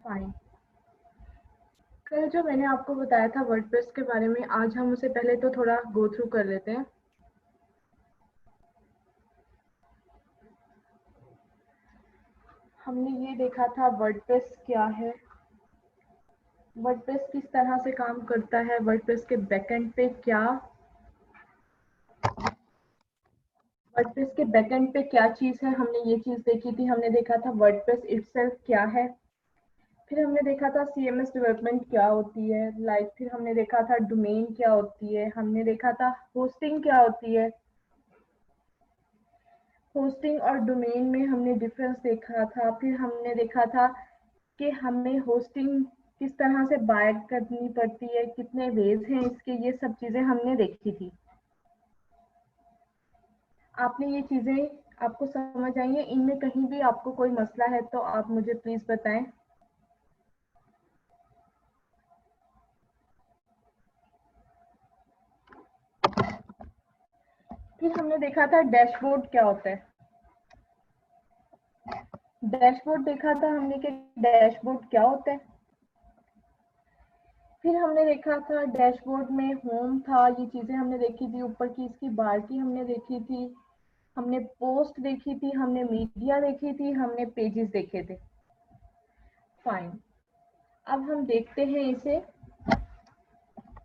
Fine. कल जो मैंने आपको बताया था वर्डप्रेस के बारे में, आज हम उसे पहले तो थोड़ा गो थ्रू कर लेते हैं। हमने ये देखा था वर्डप्रेस क्या है, वर्डप्रेस किस तरह से काम करता है, वर्डप्रेस के बैकएंड पे क्या चीज़ है, हमने ये चीज़ देखी थी। हमने देखा था वर्डप्रेस इटसेल्फ क्या है, फिर हमने देखा था CMS डेवलपमेंट क्या होती है, फिर हमने देखा था डोमेन क्या होती है, हमने देखा था होस्टिंग क्या होती है। होस्टिंग और डोमेन में हमने डिफरेंस देखा था। फिर हमने देखा था कि हमें होस्टिंग किस तरह से बाय करनी पड़ती है, कितने वेज हैं इसके, ये सब चीज़ें हमने देखी थी। आपने ये चीज़ें आपको समझ आई हैं? इनमें कहीं भी आपको कोई मसला है तो आप मुझे प्लीज़ बताएं। फिर हमने देखा था डैशबोर्ड क्या होता है। डैशबोर्ड देखा था हमने कि डैशबोर्ड क्या होता है। फिर हमने देखा था डैशबोर्ड में होम था, ये चीज़ें हमने देखी थी। ऊपर की इसकी बार की हमने देखी थी, हमने पोस्ट देखी थी, हमने मीडिया देखी थी, हमने पेजेस देखे थे। फाइन। अब हम देखते हैं इसे।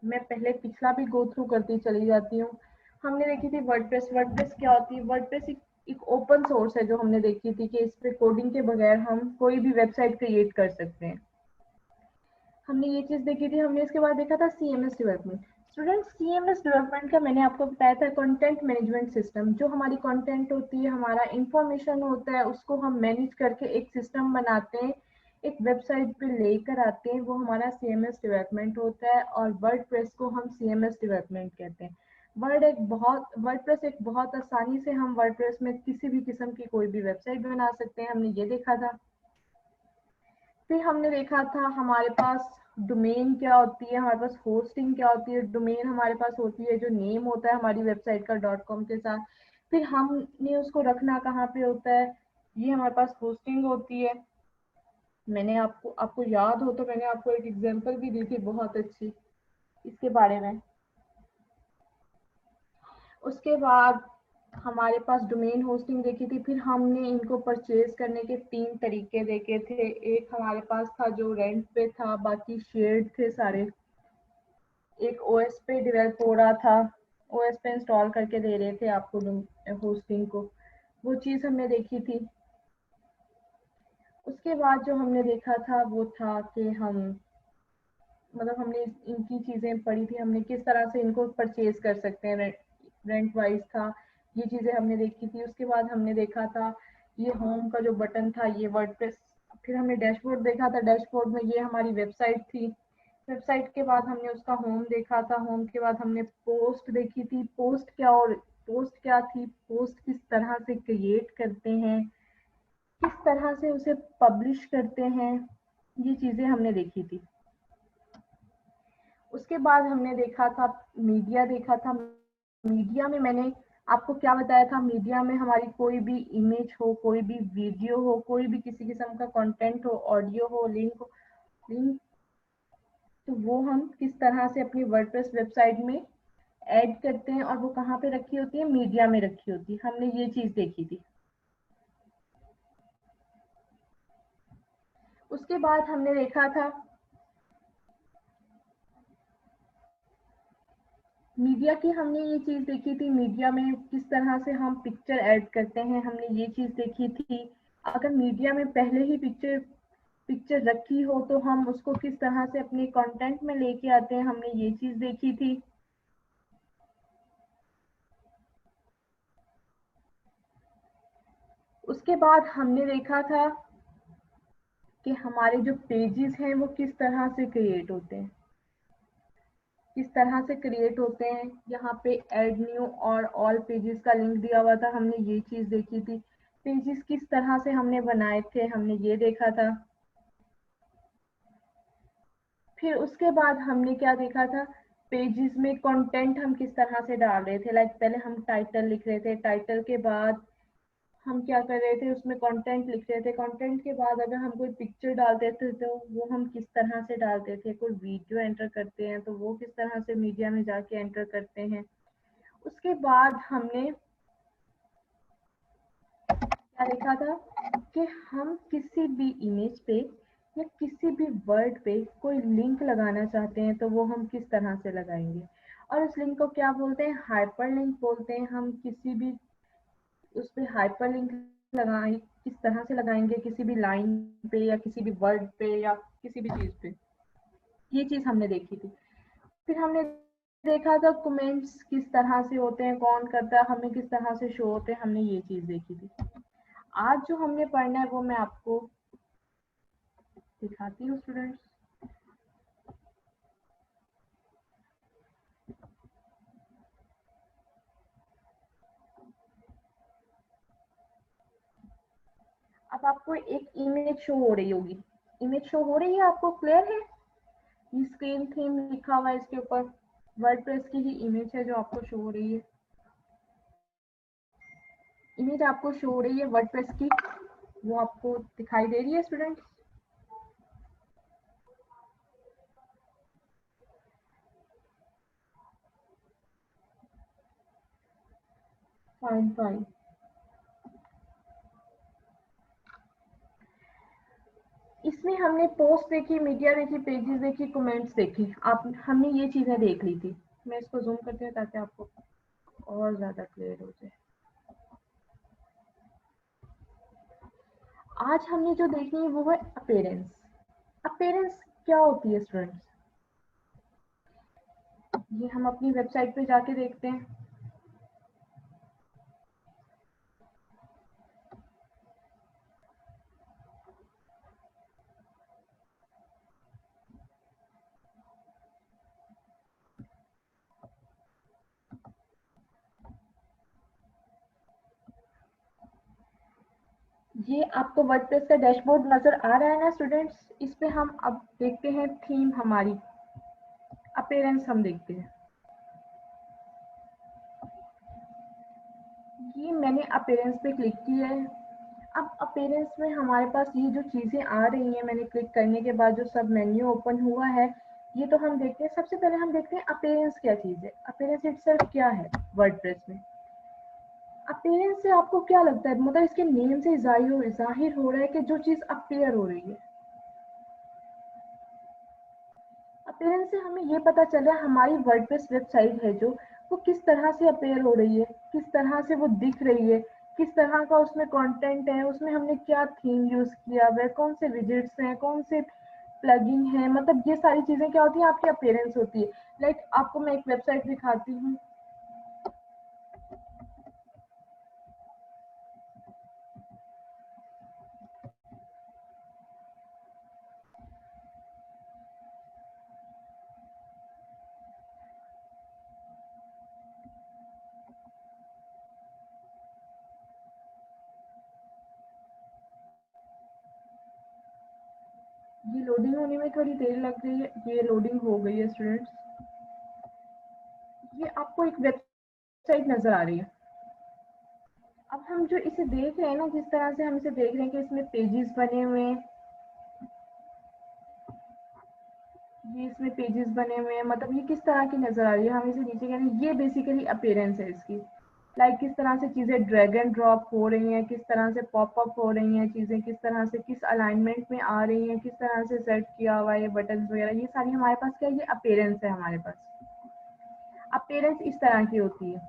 मैं पहले पिछला भी गो थ्रू करती चली जाती हूँ। हमने देखी थी वर्डप्रेस। वर्डप्रेस क्या होती है? वर्डप्रेस एक ओपन सोर्स है जो हमने देखी थी कि इस पे कोडिंग के बगैर हम कोई भी वेबसाइट क्रिएट कर सकते हैं। हमने ये चीज़ देखी थी। हमने इसके बाद देखा था CMS development. Students, CMS development का मैंने आपको बताया था कंटेंट मैनेजमेंट सिस्टम। जो हमारी कंटेंट होती है, हमारा इंफॉर्मेशन होता है, उसको हम मैनेज करके एक सिस्टम बनाते हैं, एक वेबसाइट पे लेकर आते हैं, वो हमारा CMS डेवलपमेंट होता है। और वर्डप्रेस को हम CMS डेवलपमेंट कहते हैं। वर्डप्रेस एक बहुत आसानी से हम वर्डप्रेस में किसी भी किस्म की कोई भी वेबसाइट बना सकते हैं। हमने ये देखा था। फिर हमने देखा था हमारे पास डोमेन क्या होती है, हमारे पास होस्टिंग क्या होती है। डोमेन हमारे पास होती है जो नेम होता है हमारी वेबसाइट का .com के साथ। फिर हमने उसको रखना कहाँ पे होता है, ये हमारे पास होस्टिंग होती है। मैंने आपको याद हो तो मैंने आपको एक एग्जांपल भी दी थी बहुत अच्छी इसके बारे में। उसके बाद हमारे पास डोमेन होस्टिंग देखी थी। फिर हमने इनको परचेज करने के 3 तरीके देखे थे। एक हमारे पास था जो रेंट पे था, बाकी शेयर्ड थे सारे। एक OS पे डेवलप हो रहा था, OS पे इंस्टॉल करके दे रहे थे आपको होस्टिंग को, वो चीज़ हमने देखी थी। उसके बाद जो हमने देखा था वो था कि हमने इनकी चीज़ें पढ़ी थी, हमने किस तरह से इनको परचेज कर सकते हैं, रेंट वाइज था, ये चीज़ें हमने देखी थी। उसके बाद हमने देखा था ये होम का जो बटन था, ये वर्डप्रेस। फिर हमने डैशबोर्ड देखा था। डैशबोर्ड में ये हमारी वेबसाइट थी। वेबसाइट के बाद हमने उसका होम देखा था। होम के बाद हमने पोस्ट देखी थी। पोस्ट क्या थी, पोस्ट किस तरह से क्रिएट करते हैं, किस तरह से उसे पब्लिश करते हैं, ये चीज़ें हमने देखी थी। उसके बाद हमने देखा था मीडिया देखा था। मीडिया में मैंने आपको क्या बताया था, मीडिया में हमारी कोई भी इमेज हो, कोई भी वीडियो हो, कोई भी किसी किस्म का कंटेंट हो, ऑडियो हो, लिंक, तो वो हम किस तरह से अपनी वर्डप्रेस वेबसाइट में ऐड करते हैं और वो कहाँ पे रखी होती है, मीडिया में रखी होती है। हमने ये चीज़ देखी थी। उसके बाद हमने देखा था मीडिया की। हमने ये चीज़ देखी थी मीडिया में किस तरह से हम पिक्चर ऐड करते हैं, हमने ये चीज़ देखी थी। अगर मीडिया में पहले ही पिक्चर रखी हो तो हम उसको किस तरह से अपने कंटेंट में लेके आते हैं, हमने ये चीज़ देखी थी। उसके बाद हमने देखा था कि हमारे जो पेजेस हैं वो किस तरह से क्रिएट होते हैं, यहाँ पे ऐड न्यू और ऑल पेजेस का लिंक दिया हुआ था, हमने ये चीज़ देखी थी। पेजेस किस तरह से हमने बनाए थे, हमने ये देखा था। फिर उसके बाद हमने क्या देखा था, पेजेस में कंटेंट हम किस तरह से डाल रहे थे। पहले हम टाइटल लिख रहे थे, टाइटल के बाद हम क्या कर रहे थे, उसमें कंटेंट लिख रहे थे। कंटेंट के बाद अगर हम कोई पिक्चर डालते थे तो वो हम किस तरह से डालते थे, कोई वीडियो एंटर करते हैं तो वो किस तरह से मीडिया में जाके एंटर करते हैं। उसके बाद हमने क्या देखा था कि हम किसी भी इमेज पे या किसी भी वर्ड पे कोई लिंक लगाना चाहते हैं तो वो हम किस तरह से लगाएंगे, और उस लिंक को क्या बोलते हैं, हाइपर लिंक बोलते हैं। हम किसी भी उस पे हाइपर लिंक लगाएं, किस तरह से लगाएंगे, किसी भी लाइन पे या किसी भी वर्ड पे या किसी भी चीज पे, ये चीज हमने देखी थी। फिर हमने देखा था कमेंट्स किस तरह से होते हैं, कौन करता है, हमें किस तरह से शो होते हैं, हमने ये चीज देखी थी। आज जो हमने पढ़ना है वो मैं आपको दिखाती हूँ स्टूडेंट्स। अब आपको एक इमेज शो हो रही होगी, इमेज शो हो रही है, आपको क्लियर है? ये स्क्रीन थीम लिखा हुआ है इसके ऊपर, वर्डप्रेस की ही इमेज है जो आपको शो हो रही है। इमेज आपको शो हो रही है वर्डप्रेस की, वो आपको दिखाई दे रही है स्टूडेंट्स? Fine fine. इसमें हमने पोस्ट देखी, मीडिया देखी, पेजेस देखी, कमेंट्स देखी। आप हमने ये चीजें देख ली थी। मैं इसको जूम करती हूँ ताकि आपको और ज्यादा क्लियर हो जाए। आज हमने जो देखनी है वो है अपीयरेंस। अपीयरेंस क्या होती है स्टूडेंट्स? ये हम अपनी वेबसाइट पे जाके देखते हैं। ये आपको वर्डप्रेस का डैशबोर्ड नजर आ रहा है ना स्टूडेंट्स? इस पे हम अब देखते हैं थीम हमारी, अपीयरेंस हम देखते हैं। ये मैंने अपीयरेंस पे क्लिक किया है। अब अपीयरेंस में हमारे पास ये जो चीजें आ रही हैं, मैंने क्लिक करने के बाद जो सब मेन्यू ओपन हुआ है, ये तो हम देखते हैं। सबसे पहले हम देखते हैं अपीयरेंस क्या चीज है, अपीयरेंस इटसेल्फ क्या है वर्डप्रेस में। अपीयरेंस से आपको क्या लगता है, मतलब इसके नेम से जाहिर हो रहा है कि जो चीज अपीयर हो रही है। अपीयरेंस से हमें ये पता चल रहा है हमारी वर्डप्रेस वेबसाइट है जो, वो किस तरह से अपीयर हो रही है, किस तरह से वो दिख रही है, किस तरह का उसमें कंटेंट है, उसमें हमने क्या थीम यूज किया हुआ है, कौन से विजेट्स हैं, कौन से प्लगइन है। मतलब ये सारी चीजें क्या होती है, आपकी अपीयरेंस होती है। लाइक आपको मैं एक वेबसाइट दिखाती हूँ। ये लोडिंग होने में थोड़ी देर लग गई है, ये लोडिंग हो गई है स्टूडेंट्स। ये आपको एक वेबसाइट नजर आ रही है। अब हम जो इसे देख रहे हैं ना, जिस तरह से हम इसे देख रहे हैं कि इसमें पेजेस बने हुए हैं, ये इसमें पेजेस बने हुए हैं, मतलब ये किस तरह की नजर आ रही है, हम इसे नीचे कह रहे हैं, ये बेसिकली अपीयरेंस है इसकी। लाइक किस तरह से चीजें ड्रैग एंड ड्रॉप हो रही हैं, किस तरह से पॉप अप हो रही हैं चीजें, किस तरह से किस अलाइनमेंट में आ रही हैं, किस तरह से सेट किया हुआ है ये बटन वगैरह, ये सारी हमारे पास क्या है, ये अपीयरेंस है हमारे पास। अपीयरेंस इस तरह की होती है।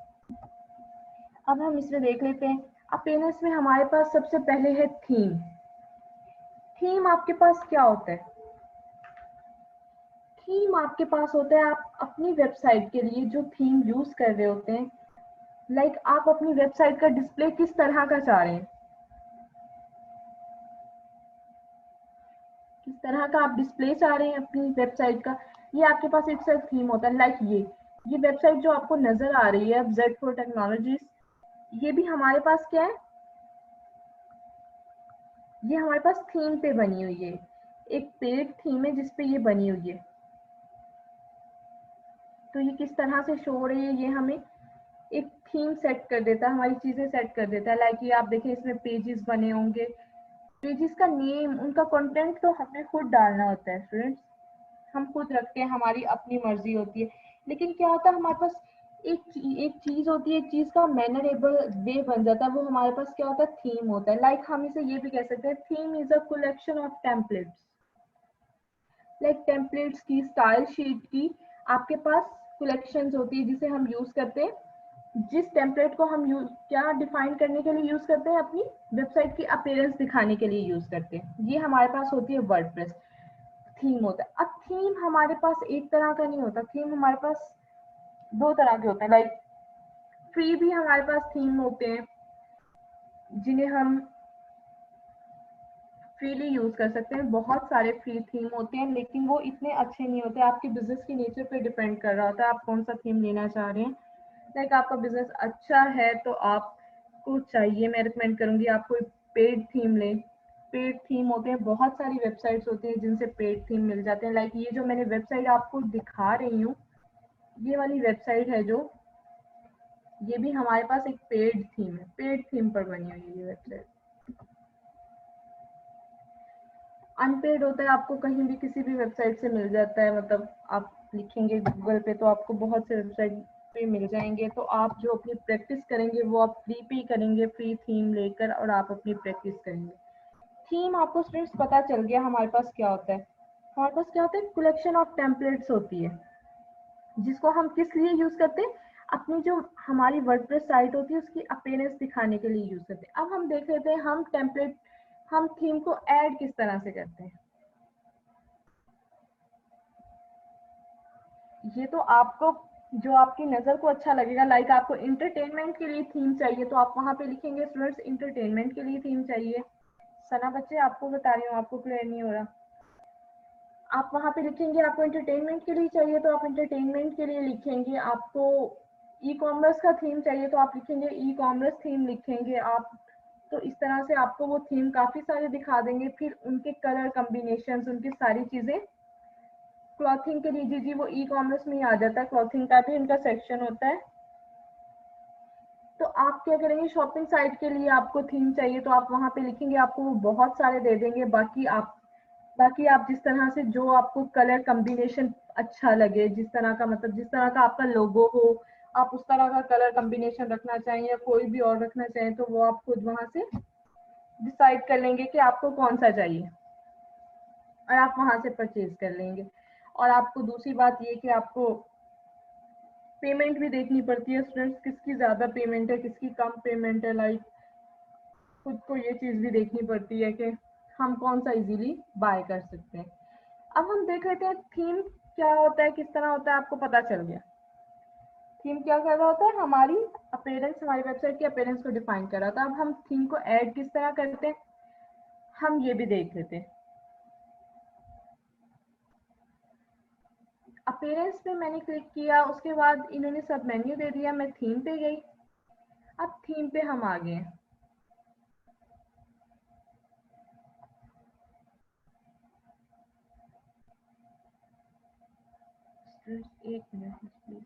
अब हम इसमें देख लेते हैं। अपीयरेंस में हमारे पास सबसे पहले है थीम। थीम आपके पास क्या होता है? थीम आपके पास होता है, आप अपनी वेबसाइट के लिए जो थीम यूज कर रहे होते हैं। लाइक आप अपनी वेबसाइट का डिस्प्ले किस तरह का चाह रहे हैं, किस तरह का आप डिस्प्ले चाह रहे हैं अपनी वेबसाइट का, ये आपके पास एक सेल्फ थीम होता है। लाइक ये वेबसाइट जो आपको नजर आ रही है अब, Z4 टेक्नोलॉजीज, ये भी हमारे पास क्या है, ये हमारे पास थीम पे बनी हुई है। एक पेड थीम है जिसपे ये बनी हुई है। तो ये किस तरह से शो हो रही है, ये हमें एक थीम सेट कर देता है, हमारी चीजें सेट कर देता है। लाइक ये आप देखें, इसमें पेजेस बने होंगे, पेजेस का नेम, उनका कंटेंट तो हमें खुद डालना होता है स्टूडेंट्स, हम खुद रखते हैं, हमारी अपनी मर्जी होती है। लेकिन क्या होता है, हमारे पास एक चीज होती है, एक चीज का मैनरेबल वे बन जाता है, वो हमारे पास क्या होता है, थीम होता है। लाइक हम इसे ये भी कह सकते हैं, theme is a collection of templates. Like templates की, स्टाइल शीट की आपके पास कलेक्शंस होती है जिसे हम यूज करते हैं। जिस टेम्पलेट को हम यूज क्या डिफाइन करने के लिए यूज करते हैं, अपनी वेबसाइट की अपीयरेंस दिखाने के लिए यूज करते हैं। ये हमारे पास होती है वर्डप्रेस, थीम होता है। अब थीम हमारे पास एक तरह का नहीं होता, थीम हमारे पास दो तरह के होते हैं। लाइक फ्री भी हमारे पास थीम होते हैं जिन्हें हम फ्रीली यूज कर सकते हैं। बहुत सारे फ्री थीम होते हैं, लेकिन वो इतने अच्छे नहीं होते। आपके बिजनेस की नेचर पे डिपेंड कर रहा होता है, आप कौन सा थीम लेना चाह रहे हैं। लाइक आपका बिजनेस अच्छा है तो आपको चाहिए, मैं रिकमेंड करूंगी आप कोई पेड थीम लें। पेड थीम होते हैं, बहुत सारी वेबसाइट्स होती हैं जिनसे पेड थीम मिल जाते हैं। लाइक ये जो मैंने वेबसाइट आपको दिखा रही हूँ, ये वाली वेबसाइट है जो, ये भी हमारे पास एक पेड थीम है, पेड थीम पर बनी हुई है ये वेबसाइट। अनपेड होता है, आपको कहीं भी किसी भी वेबसाइट से मिल जाता है। मतलब आप लिखेंगे गूगल पे तो आपको बहुत से वेबसाइट पे मिल जाएंगे। तो आप जो अपनी प्रैक्टिस करेंगे वो आप फ्री पे करेंगे, फ्री थीम लेकर, और आप अपनी प्रैक्टिस करेंगे। थीम आपको स्टूडेंट्स पता चल गया हमारे पास क्या होता है। हमारे पास क्या होता है, कलेक्शन ऑफ टेम्पलेट्स होती है, जिसको हम किस लिए यूज करते हैं, अपनी जो हमारी वर्डप्रेस साइट होती है उसकी अपीयरेंस दिखाने के लिए यूज करते हैं। अब हम देख लेते हैं हम टेम्पलेट, हम थीम को ऐड किस तरह से करते हैं। ये तो आपको, जो आपकी नजर को अच्छा लगेगा। लाइक आपको इंटरटेनमेंट के लिए थीम चाहिए तो आप वहां पे लिखेंगे स्टूडेंट्स इंटरटेनमेंट के लिए थीम चाहिए। सना बच्चे, आपको बता रही हूँ, आपको क्लियर नहीं हो रहा। आप वहां पे लिखेंगे आपको इंटरटेनमेंट के लिए चाहिए तो आप इंटरटेनमेंट के लिए लिखेंगे। आपको ई कॉमर्स का थीम चाहिए तो आप लिखेंगे ई कॉमर्स थीम लिखेंगे आप। तो इस तरह से आपको वो थीम काफी सारे दिखा देंगे। फिर उनके कलर कॉम्बिनेशन, उनकी सारी चीजें, क्लॉथिंग के लिए, जी जी वो ई कॉमर्स में ही आ जाता है, क्लॉथिंग का भी उनका सेक्शन होता है। तो आप क्या करेंगे, शॉपिंग साइट के लिए आपको थीम चाहिए तो आप वहां पे लिखेंगे, आपको वो बहुत सारे दे देंगे। बाकी आप जिस तरह से, जो आपको कलर कॉम्बिनेशन अच्छा लगे, जिस तरह का, मतलब जिस तरह का आपका लोगो हो, आप उस तरह का कलर कॉम्बिनेशन रखना चाहें या कोई भी और रखना चाहें तो वो आप खुद वहां से डिसाइड कर लेंगे कि आपको कौन सा चाहिए, और आप वहां से परचेज कर लेंगे। और आपको दूसरी बात ये कि आपको पेमेंट भी देखनी पड़ती है स्टूडेंट्स, किसकी ज्यादा पेमेंट है, किसकी कम पेमेंट है। लाइक खुद को ये चीज भी देखनी पड़ती है कि हम कौन सा इजीली बाय कर सकते हैं। अब हम देख लेते हैं थीम क्या होता है, किस तरह होता है, आपको पता चल गया। थीम क्या कर रहा होता है, हमारी अपीयरेंस, हमारी वेबसाइट की अपीयरेंस को डिफाइन कर रहा था। अब हम थीम को ऐड किस तरह करते हैं, हम ये भी देख लेते हैं। अपीयरेंस पे मैंने क्लिक किया, उसके बाद इन्होंने सब मेन्यू दे दिया, मैं थीम पे गई। अब थीम पे हम आ गए। एक मिनट प्लीज।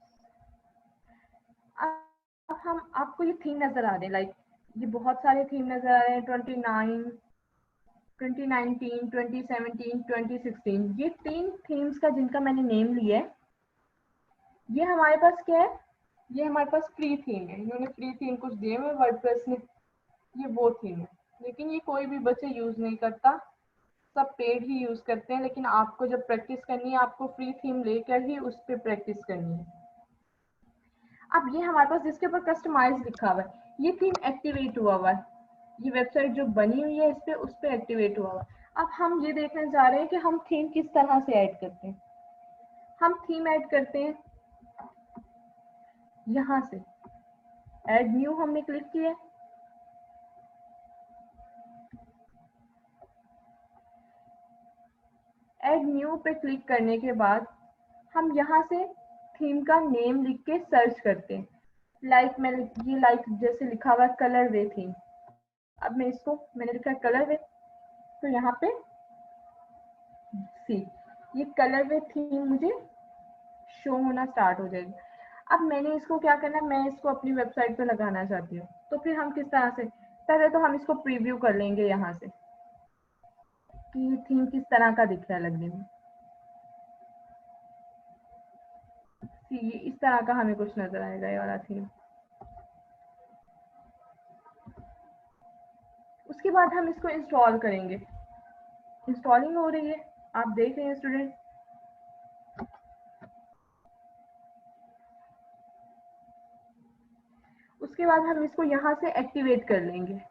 अब हम, आपको ये थीम नजर आ रहे हैं, लाइक ये बहुत सारे थीम नजर आ रहे हैं, 29, 2019, 2017, 2016, ये 3 थीम्स का जिनका मैंने नेम लिया है, ये हमारे पास क्या है, ये हमारे पास फ्री थीम है। इन्होंने फ्री थीम कुछ दिए हुए वर्डप्रेस ने, ये वो थीम है। लेकिन ये कोई भी बच्चे यूज नहीं करता, सब पेड ही यूज करते हैं। लेकिन आपको जब प्रैक्टिस करनी है, आपको फ्री थीम लेकर ही उस पर प्रैक्टिस करनी है। अब ये हमारे पास जिसके ऊपर कस्टमाइज लिखा हुआ है, ये थीम एक्टिवेट हुआ हुआ है, ये वेबसाइट जो बनी हुई है इस पे, उस पे एक्टिवेट हुआ हुआ है। अब हम ये देखने जा रहे हैं कि हम थीम किस तरह से ऐड करते हैं। हम थीम ऐड करते हैं यहाँ से, ऐड न्यू हमने क्लिक किया। ऐड न्यू पे क्लिक करने के बाद हम यहाँ से थीम का नेम लिख के सर्च करते हैं। लाइक मैंने ये, लाइक जैसे लिखा हुआ है कलर वे थीम, अब मैं इसको, मैंने लिखा है कलर वे, तो यहाँ पे सी, ये कलर वे थीम मुझे शो होना स्टार्ट हो जाएगी। अब मैंने इसको क्या करना है, मैं इसको अपनी वेबसाइट पे लगाना चाहती हूँ, तो फिर हम किस तरह से, पहले तो हम इसको प्रीव्यू कर लेंगे यहाँ से कि थीम किस तरह का दिख रहा है लगने में। ये इस तरह का हमें कुछ नजर आएगा ये वाला थीम। उसके बाद हम इसको इंस्टॉल करेंगे। इंस्टॉलिंग हो रही है, आप देख रहे हैं स्टूडेंट। उसके बाद हम इसको यहाँ से एक्टिवेट कर लेंगे।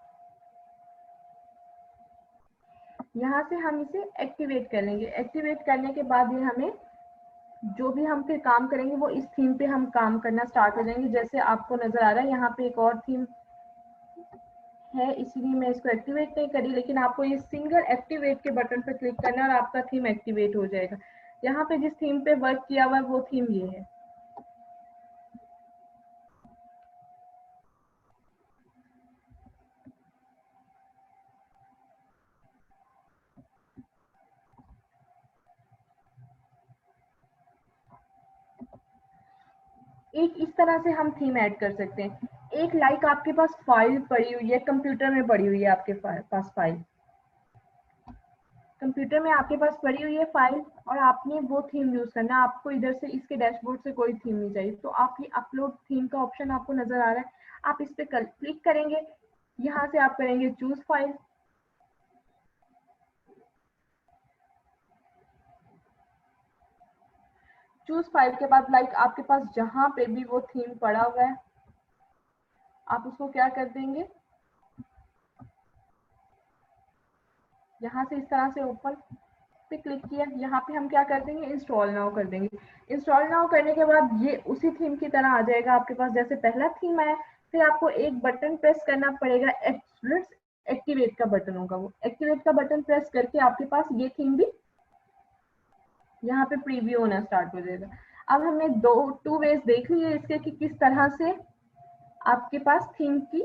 यहाँ से हम इसे एक्टिवेट कर लेंगे। एक्टिवेट करने के बाद ये हमें जो भी हम फिर काम करेंगे वो इस थीम पे हम काम करना स्टार्ट हो जाएंगे। जैसे आपको नजर आ रहा है यहाँ पे एक और थीम है, इसीलिए मैं इसको एक्टिवेट नहीं करी, लेकिन आपको ये सिंगल एक्टिवेट के बटन पर क्लिक करना है और आपका थीम एक्टिवेट हो जाएगा। यहाँ पे जिस थीम पे वर्क किया हुआ है वो थीम ये है। एक इस तरह से हम थीम ऐड कर सकते हैं। एक लाइक आपके पास फाइल पड़ी हुई है, कंप्यूटर में पड़ी हुई है, आपके पास फाइल कंप्यूटर में आपके पास पड़ी हुई है फाइल, और आपने वो थीम यूज करना है। आपको इधर से इसके डैशबोर्ड से कोई थीम नहीं चाहिए, तो आप ये अपलोड थीम का ऑप्शन आपको नजर आ रहा है, आप इस पे क्लिक करेंगे। यहाँ से आप करेंगे चूज फाइल। चूज फाइल के बाद लाइक आपके पास जहां पे भी वो थीम पड़ा हुआ है, आप उसको क्या कर देंगे, यहाँ से इस तरह से ऊपर पे क्लिक किया। यहाँ पे हम क्या कर देंगे, इंस्टॉल नाउ कर देंगे। इंस्टॉल नाउ करने के बाद ये उसी थीम की तरह आ जाएगा आपके पास जैसे पहला थीम आया। फिर आपको एक बटन प्रेस करना पड़ेगा, एक्टिवेट का बटन होगा, वो एक्टिवेट का बटन प्रेस करके आपके पास ये थीम भी यहाँ पे प्रीव्यू होना स्टार्ट हो जाएगा। अब हमने टू वेज देख ली है इसके कि किस तरह से आपके पास थीम की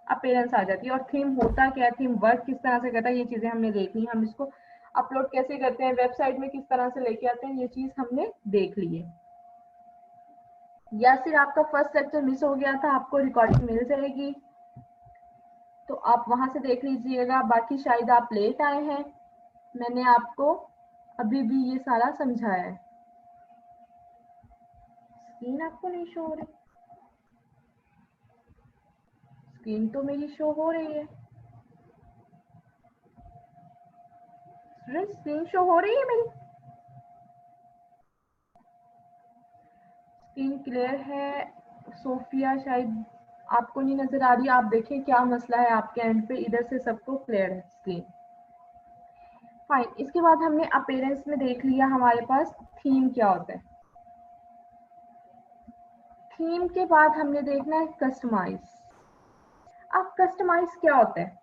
अपीयरेंस आ जाती है और थीम होता क्या है, थीम वर्क किस तरह से करता है, ये चीजें हमने देख ली। हम इसको अपलोड कैसे करते हैं, वेबसाइट में किस तरह से लेके आते हैं, ये चीज हमने देख ली है। या फिर आपका फर्स्ट लेक्चर मिस हो गया था, आपको रिकॉर्डिंग मिल जाएगी तो आप वहां से देख लीजिएगा। बाकी शायद आप लेट आए हैं, मैंने आपको अभी भी ये सारा समझाया है। स्क्रीन आपको नहीं शो हो रही? स्क्रीन तो मेरी शो हो रही है स्टूडेंट, स्क्रीन शो हो रही है मेरी, स्क्रीन क्लियर है। सोफिया शायद आपको नहीं नजर आ रही, आप देखें क्या मसला है आपके एंड पे, इधर से सबको क्लियर है स्क्रीन। फाइन, इसके बाद हमने अपीयरेंस में देख लिया हमारे पास थीम क्या होता है। थीम के बाद हमने देखना है कस्टमाइज। अब कस्टमाइज क्या होता है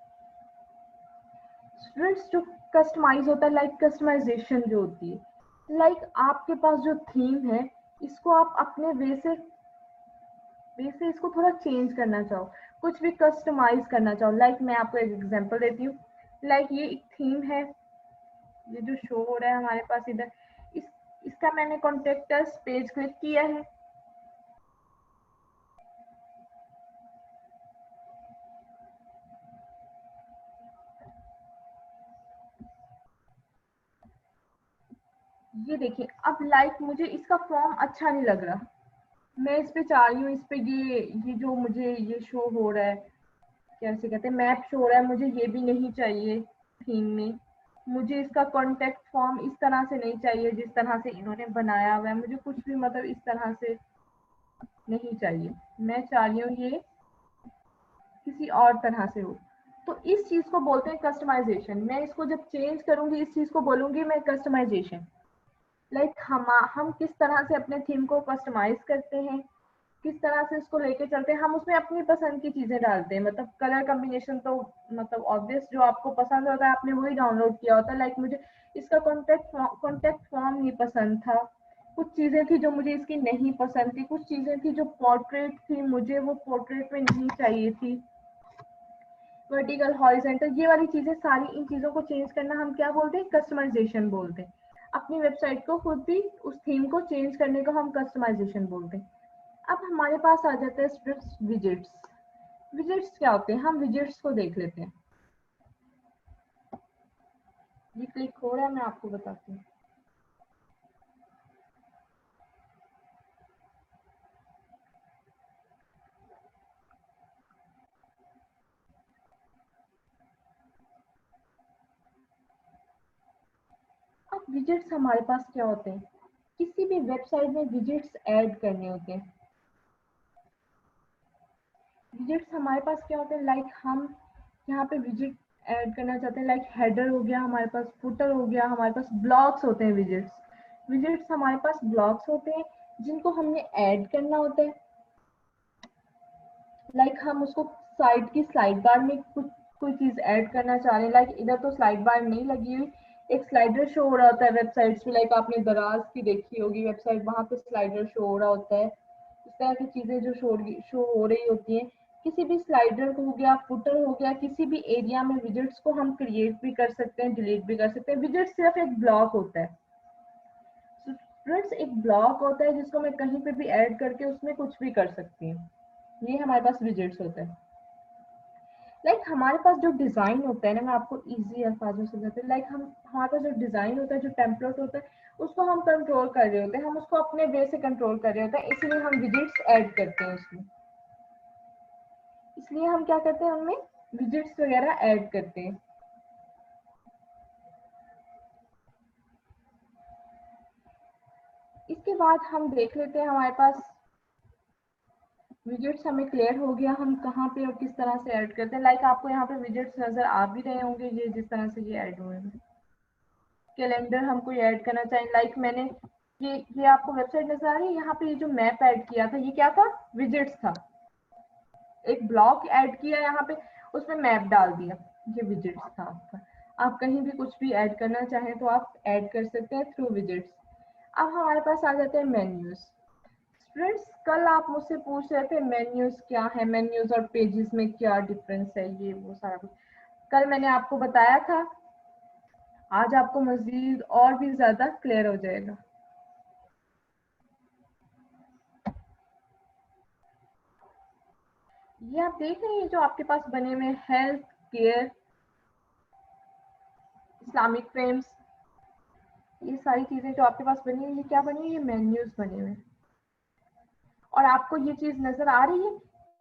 स्टूडेंट्स? जो कस्टमाइज होता है, लाइक कस्टमाइजेशन जो होती है, लाइक आपके पास जो थीम है इसको आप अपने वे से इसको थोड़ा चेंज करना चाहो, कुछ भी कस्टमाइज करना चाहो। लाइक मैं आपको एक एग्जांपल देती हूँ। लाइक ये एक थीम है, ये जो शो हो रहा है हमारे पास इधर, इसका मैंने कॉन्टेक्ट अस पेज क्लिक किया है। ये देखिए, अब लाइक मुझे इसका फॉर्म अच्छा नहीं लग रहा, मैं इस पे चाह रही हूँ, इस पे ये जो मुझे ये शो हो रहा है, कैसे कहते हैं, मैप शो हो रहा है, मुझे ये भी नहीं चाहिए थीम में। मुझे इसका कॉन्टेक्ट फॉर्म इस तरह से नहीं चाहिए जिस तरह से इन्होंने बनाया हुआ है, मुझे कुछ भी मतलब इस तरह से नहीं चाहिए, मैं चाह रही हूँ ये किसी और तरह से हो। तो इस चीज को बोलते हैं कस्टमाइजेशन। मैं इसको जब चेंज करूंगी इस चीज को बोलूंगी मैं कस्टमाइजेशन। लाइक हम किस तरह से अपने थीम को कस्टमाइज करते हैं, किस तरह से इसको लेके चलते हैं, हम उसमें अपनी पसंद की चीजें डालते हैं। मतलब कलर कॉम्बिनेशन तो मतलब ऑब्वियस, जो आपको पसंद होता है आपने वही डाउनलोड किया होता है। लाइक मुझे इसका कॉन्टेक्ट फॉर्म नहीं पसंद था, कुछ चीजें थी जो मुझे इसकी नहीं पसंद थी, कुछ चीजें थी जो पोर्ट्रेट थी, मुझे वो पोर्ट्रेट में नहीं चाहिए थी, वर्टिकल हॉरिजेंटल, ये वाली चीजें सारी, इन चीजों को चेंज करना हम क्या बोलते हैं, कस्टमाइजेशन बोलते हैं। अपनी वेबसाइट को खुद भी उस थीम को चेंज करने को हम कस्टमाइजेशन बोलते हैं। अब हमारे पास आ जाता है स्ट्रिप्स विजेट्स। विजेट्स क्या होते हैं, हम विजेट्स को देख लेते हैं। ये क्लिक हो रहा है, मैं आपको बताती हूँ। अब विजेट्स हमारे पास क्या होते हैं, किसी भी वेबसाइट में विजेट्स ऐड करने होते हैं। विजेट्स हमारे पास क्या होते हैं, लाइक हम यहाँ पे विजेट ऐड करना चाहते हैं, लाइक हेडर हो गया हमारे पास, फुटर हो गया हमारे पास, ब्लॉक्स होते हैं विजेट्स। विजेट्स हमारे पास ब्लॉक्स होते हैं जिनको हमने ऐड करना होता है। लाइक हम उसको साइट की स्लाइड बार में कुछ कोई चीज ऐड करना चाह रहे हैं, लाइक इधर तो स्लाइड बार नहीं लगी हुई, एक स्लाइडर शो हो रहा होता है वेबसाइट्स पे, लाइक आपने दराज की देखी होगी वेबसाइट, वहां पे स्लाइडर शो हो रहा होता है। इस तरह की चीजें जो शो हो रही होती हैं, किसी भी स्लाइडर हो गया, फुटर हो गया, किसी भी एरिया में विजेट्स को हम क्रिएट भी कर सकते हैं, डिलीट भी कर सकते हैं। विजेट सिर्फ एक ब्लॉक होता है, फ्रेंड्स, एक ब्लॉक होता है जिसको मैं कहीं पे भी ऐड करके उसमें कुछ भी कर सकती हूँ। ये हमारे पास विजेट्स होता है। लाइक हमारे पास जो डिजाइन होता है ना, मैं आपको इजी अल्फाजों से बताती हूँ, लाइक हम हमारे पास जो डिजाइन होता है, जो टेम्पलेट होता है, उसको हम कंट्रोल कर रहे होते हैं, हम उसको अपने वे से कंट्रोल कर रहे होते हैं, इसलिए हम विजेट्स ऐड करते हैं उसमें। इसलिए हम क्या करते हैं, उनमें विजेट्स वगैरह ऐड करते हैं। इसके बाद हम देख लेते हैं हमारे पास विजेट्स हमें क्लियर हो गया, हम कहाँ पे और किस तरह से ऐड करते हैं। लाइक आपको यहाँ पे विजेट्स नजर आ भी रहे होंगे, ये जिस तरह से ये ऐड हुए हैं। कैलेंडर हम कोई ऐड करना चाहें, लाइक मैंने ये आपको वेबसाइट नजर आ रही है, यहाँ पे ये जो मैप ऐड किया था, ये क्या था, विजेट्स था। एक ब्लॉक ऐड किया यहाँ पे, उसमें मैप डाल दिया, ये विजेट्स था आपका। आप कहीं भी कुछ भी ऐड करना चाहें तो आप ऐड कर सकते हैं थ्रू विजेट्स। अब हमारे पास आ जाते हैं मेन्यूज। फ्रेंड्स, कल आप मुझसे पूछ रहे थे मेन्यूज क्या है, मेन्यूज और पेजेस में क्या डिफरेंस है, ये वो सारा कुछ कल मैंने आपको बताया था। आज आपको मजीद और भी ज्यादा क्लियर हो जाएगा। ये आप देख रहे हैं जो आपके पास बने हुए हेल्थ केयर, इस्लामिक फ्रेम्स, ये सारी चीजें जो आपके पास बनी हुई, ये क्या बनी हुई, ये मेन्यूज बने हुए हैं। और आपको ये चीज नजर आ रही है,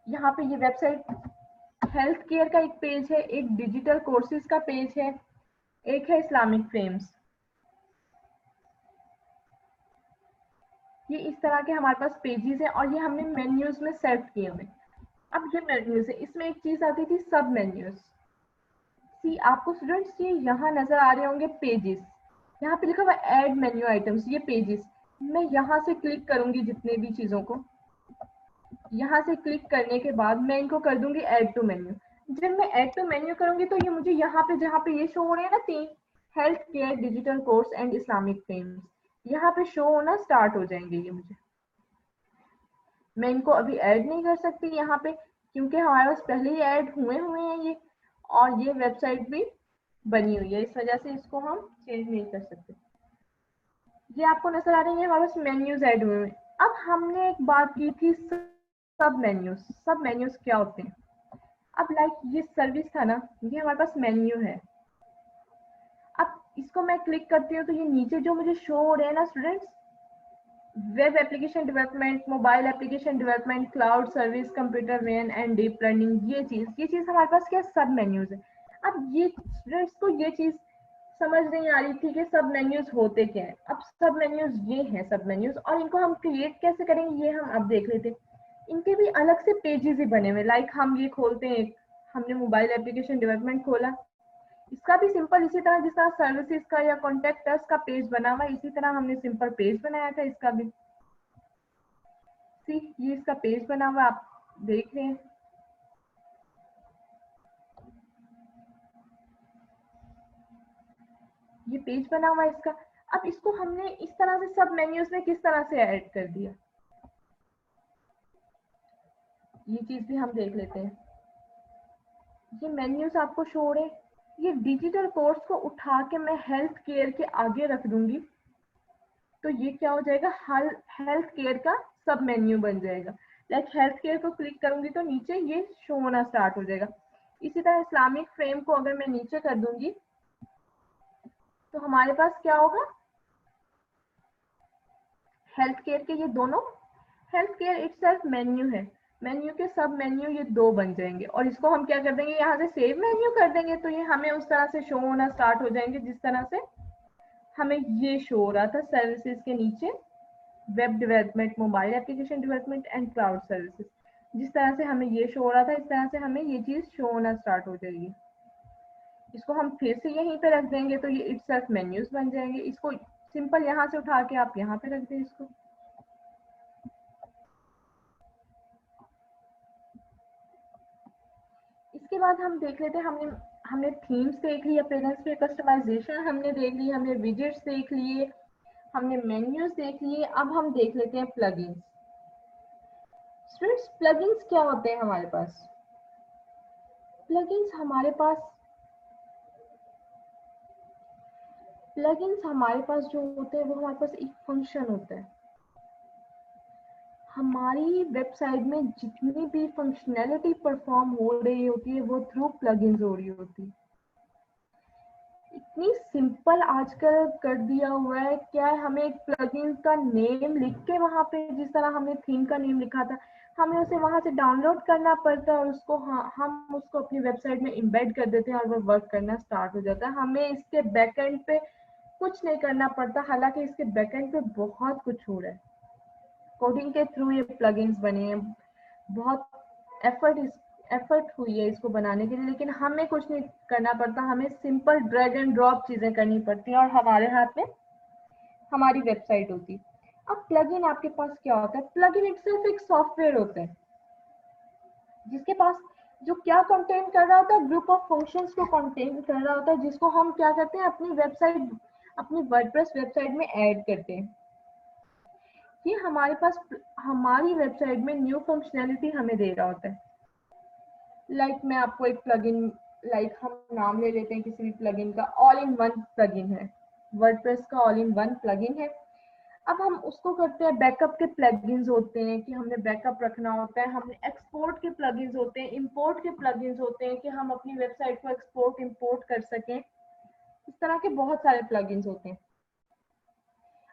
यहाँ पे ये वेबसाइट हेल्थ केयर का एक पेज है, एक डिजिटल कोर्सेज का पेज है, एक है इस्लामिक फ्रेम्स। ये इस तरह के हमारे पास पेजेस है और ये हमने मेन्यूज में सेट किए हुए। अब ये मेन्यूज है, इसमें एक चीज आती थी सब मेन्यूज। सी आपको स्टूडेंट्स ये यहाँ नजर आ रहे होंगे पेजेस, यहाँ पे लिखा हुआ ऐड मेन्यू आइटम्स, ये पेजेस। मैं यहाँ से क्लिक करूंगी जितने भी चीजों को, यहाँ से क्लिक करने के बाद मैं इनको कर दूंगी ऐड टू मेन्यू। जब मैं ऐड टू मेन्यू करूंगी तो ये मुझे यहाँ पे जहाँ पे ये शो हो रहे हैं ना तीन, health care, digital course and Islamic frames, यहाँ पे शो होना स्टार्ट हो जाएंगे ये मुझे। मैं इनको अभी ऐड नहीं कर सकती यहाँ पे, क्योंकि हमारे पास पहले ही ऐड हुए हैं ये, और ये वेबसाइट भी बनी हुई है, इस वजह से इसको हम चेंज नहीं कर सकते। ये आपको नजर आ रही है हमारे पास मेन्यूज ऐड हुए हैं। अब हमने एक बात की थी सब मेन्यूज। सब मेन्यूज क्या होते हैं, अब लाइक ये सर्विस था ना, ये हमारे पास मेन्यू है। अब इसको मैं क्लिक करती हूँ तो ये नीचे जो मुझे शो हो रहे हैं ना students, web application development, mobile application development, cloud service, computer when and deep learning, ये चीज हमारे पास क्या सब मेन्यूज है। अब ये स्टूडेंट्स को ये चीज समझ नहीं आ रही थी कि सब मेन्यूज होते क्या है। अब सब मेन्यूज ये हैं सब मेन्यूज, और इनको हम क्रिएट कैसे करेंगे ये हम अब देख लेते हैं। इनके भी अलग से पेजेस ही बने हुए, लाइक हम ये खोलते हैं, हमने मोबाइल एप्लीकेशन डेवलपमेंट खोला, इसका भी सिंपल इसी तरह जिस तरह सर्विसेज का या कॉन्टेक्ट अस का पेज बना हुआ, इसी तरह हमने सिंपल पेज बनाया था इसका भी। सी ये इसका पेज बना हुआ आप देख रहे हैं, ये पेज बना हुआ है इसका। अब इसको हमने इस तरह से सब मेन्यूज में किस तरह से ऐड कर दिया, ये चीज भी हम देख लेते हैं। ये मेन्यूज आपको शो हो रहे हैं, ये डिजिटल कोर्स को उठा के मैं हेल्थ केयर के आगे रख दूंगी, तो ये क्या हो जाएगा, हेल्थ केयर का सब मेन्यू बन जाएगा। लाइक हेल्थ केयर को क्लिक करूंगी तो नीचे ये शो होना स्टार्ट हो जाएगा। इसी तरह इस्लामिक फ्रेम को अगर मैं नीचे कर दूंगी तो हमारे पास क्या होगा, हेल्थ केयर के ये दोनों, हेल्थ केयर इटसेल्फ मेन्यू है, मेन्यू के सब मेन्यू ये दो बन जाएंगे और इसको हम क्या कर देंगे, यहाँ से सेव मेन्यू कर देंगे तो ये हमें उस तरह से शो होना स्टार्ट हो जाएंगे जिस तरह से हमें ये शो हो रहा था सर्विसेज के नीचे, web development, mobile application development and cloud services. जिस तरह से हमें ये शो हो रहा था इस तरह से हमें ये चीज शो होना स्टार्ट हो जाएगी। इसको हम फिर से यहीं पे रख देंगे तो ये इटसेल्फ मेन्यूज बन जाएंगे। इसको सिंपल यहाँ से उठा के आप यहाँ पे रख दें इसको। इसके बाद हम देख लेते हैं, हमने हमने थीम्स देख ली, अपीयरेंस पे कस्टमाइजेशन हमने देख ली, हमने विजेट्स देख लिए, हमने मेन्यूज देख लिए। अब हम देख लेते हैं प्लगइन्स। स्टूडेंट्स प्लगइन्स क्या होते हैं हमारे पास, प्लगइन्स हमारे पास प्लगइन्स हमारे पास जो होते हैं वो हमारे पास एक फंक्शन होता है। हमारी वेबसाइट में जितनी भी फंक्शनैलिटी परफॉर्म हो रही होती है वो थ्रू प्लगइन्स हो रही होती है। इतनी सिंपल आजकल कर दिया हुआ है, क्या है, हमें एक प्लगइन का नेम लिख के वहां पे जिस तरह हमने थीम का नेम लिखा था हमें उसे वहां से डाउनलोड करना पड़ता है और उसको हम उसको अपनी वेबसाइट में एम्बेड कर देते हैं और वो वर्क करना स्टार्ट हो जाता है। हमें इसके बैकएंड पे कुछ नहीं करना पड़ता, हालांकि इसके बैकएंड पे बहुत कुछ हो रहा है। कोडिंग के थ्रू ये प्लगइन्स बने हैं, बहुत एफर्ट हुई है इसको बनाने के लिए, लेकिन हमें कुछ नहीं करना पड़ता, हमें सिंपल ड्रैग एंड ड्रॉप चीजें करनी पड़ती हैं और हमारे हाथ में हमारी वेबसाइट होती है। अब प्लगइन आपके पास क्या होता है, प्लगइन इटसेल्फ एक सॉफ्टवेयर होता है जिसके पास जो क्या कंटेन कर रहा होता है, ग्रुप ऑफ फंक्शंस को कंटेन कर रहा होता है जिसको हम क्या करते हैं अपनी वेबसाइट, अपनी वर्डप्रेस वेबसाइट में ऐड करते हैं। ये हमारे पास हमारी वेबसाइट में न्यू फंक्शनैलिटी हमें दे रहा होता है। लाइक मैं आपको एक प्लगइन, लाइक हम नाम ले लेते हैं किसी भी प्लगइन का, ऑल इन वन प्लगइन है, वर्डप्रेस का ऑल इन वन प्लगइन है। अब हम उसको करते हैं, बैकअप के प्लगइन्स होते हैं कि हमने बैकअप रखना होता है, हमने एक्सपोर्ट के प्लगइन्स होते हैं, इंपोर्ट के प्लगइन्स होते हैं कि हम अपनी वेबसाइट को एक्सपोर्ट इंपोर्ट कर सकें। इस तरह के बहुत सारे प्लगइन्स होते हैं।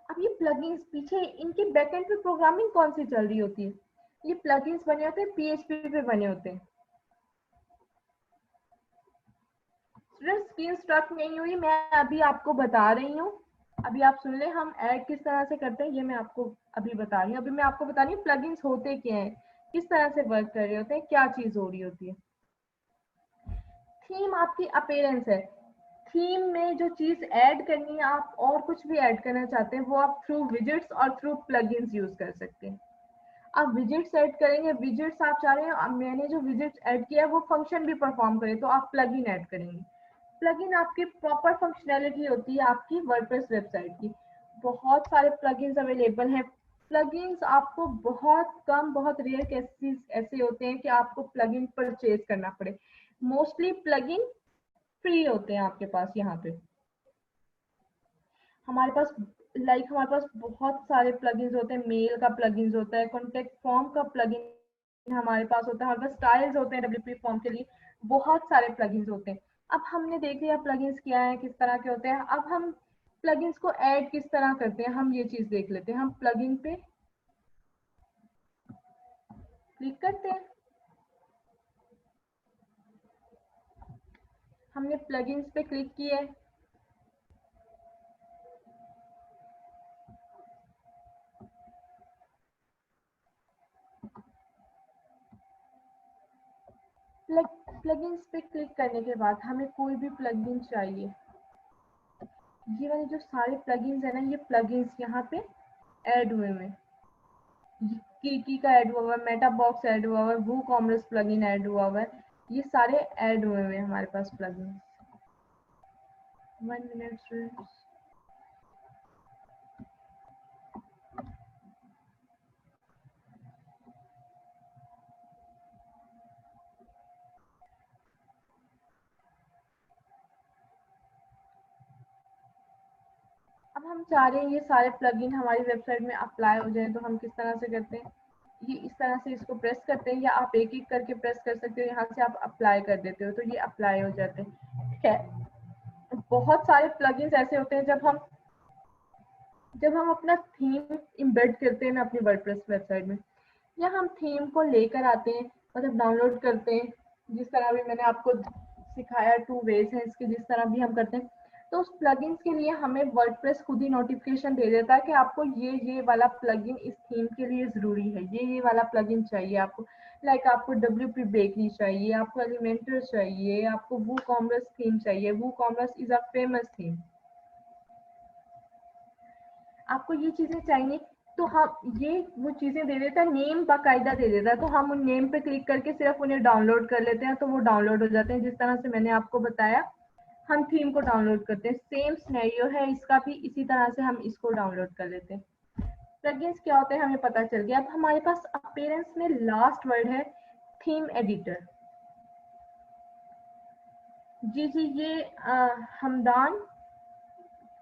अब ये प्लगइन्स पीछे इनके बैकएंड पे प्रोग्रामिंग कौन सी चल रही होती है, ये प्लगइन्स बने होते हैं पीएचपी पे बने होते हैं। स्क्रीन स्ट्रक नहीं हुई, मैं अभी आपको बता रही हूँ, अभी आप सुन ले हम ऐड किस तरह से करते हैं, ये मैं आपको अभी बता रही हूँ। अभी मैं आपको बता रही हूँ प्लगइन्स होते क्या हैं, किस तरह से वर्क कर रहे होते हैं, क्या चीज हो रही होती है। थीम आपकी अपीयरेंस है, थीम में जो चीज ऐड करनी है, आप और कुछ भी ऐड करना चाहते हैं वो आप थ्रू विजेट्स और थ्रू प्लगइन्स यूज कर सकते हैं। आप विजेट्स ऐड करेंगे, विजेट्स आप चाह रहे हैं मैंने जो विजेट्स ऐड किया है वो फंक्शन भी परफॉर्म करे तो आप प्लगइन ऐड करेंगे। प्लगइन आपकी प्रॉपर फंक्शनैलिटी होती है आपकी वर्डप्रेस वेबसाइट की। बहुत सारे प्लगइन्स अवेलेबल हैं। प्लगइन्स आपको बहुत कम, बहुत रेयर केसेस ऐसे होते हैं कि आपको प्लगइन परचेज करना पड़े। मोस्टली प्लगइन फ्री होते हैं आपके पास यहाँ पे। हमारे पास हमारे पास बहुत सारे प्लगइन्स होते हैं, मेल का प्लगइन्स होता है, कॉन्टेक्ट फॉर्म का प्लगइन हमारे पास होता है, हमारे पास स्टाइल्स होते हैं डब्ल्यूपी फॉर्म के लिए, बहुत सारे प्लगइन्स होते हैं। अब हमने देख लिया प्लगइन्स क्या है, किस तरह के होते हैं। अब हम प्लगइन्स को ऐड किस तरह करते हैं हम ये चीज देख लेते हैं। हम प्लगइन पे क्लिक करते हैं, हमने प्लगइन्स पे क्लिक किया है, प्लगइन्स पे क्लिक करने के बाद हमें कोई भी प्लगइन चाहिए, ये वाले जो सारे प्लगइन्स है ना, ये प्लगइन्स यहाँ पे ऐड हुए हैं। की का ऐड हुआ हुआ है, मेटा बॉक्स ऐड हुआ हुआ है, वू कॉमर्स प्लगइन ऐड हुआ हुआ है, ये सारे ऐड हुए हुए हैं हमारे पास प्लगइन। 1 minute students. अब अब हम चाह रहे हैं ये सारे प्लगइन हमारी वेबसाइट में अप्लाई हो जाए, तो हम किस तरह से करते हैं, ये इस तरह से इसको प्रेस करते हैं, या आप एक एक करके प्रेस कर सकते हो, यहाँ से आप अप्लाई कर देते हो तो ये अप्लाई हो जाते हैं। ठीक है, बहुत सारे प्लगइन्स ऐसे होते हैं जब हम अपना थीम इम्बेड करते हैं ना अपनी वर्डप्रेस वेबसाइट में, या हम थीम को लेकर आते हैं, मतलब डाउनलोड करते हैं, जिस तरह भी मैंने आपको सिखाया 2 वेज है इसके, जिस तरह भी हम करते हैं, तो उस प्लगइन्स के लिए हमें वर्डप्रेस खुद ही नोटिफिकेशन दे देता है कि आपको ये वाला प्लगइन इस थीम के लिए ज़रूरी है, ये वाला प्लगइन चाहिए आपको। लाइक आपको WP बेकरी चाहिए, आपको एलिमेंटर चाहिए, आपको वूकॉमर्स थीम चाहिए, WooCommerce is a famous theme, आपको ये चीज़ें चाहिए, तो हम ये वो चीज़ें दे देता है, नेम बाकायदा दे देता है, तो हम उन नेम पे क्लिक करके सिर्फ उन्हें डाउनलोड कर लेते हैं, तो वो डाउनलोड हो जाते हैं जिस तरह से मैंने आपको बताया हम थीम को डाउनलोड करते हैं। सेम सिनेरियो है इसका भी, इसी तरह से हम इसको डाउनलोड कर लेते हैं। प्लगइन्स क्या होते हैं हमें पता चल गया। अब हमारे पास अपीयरेंस में लास्ट वर्ड है थीम एडिटर। जी ये हमदान,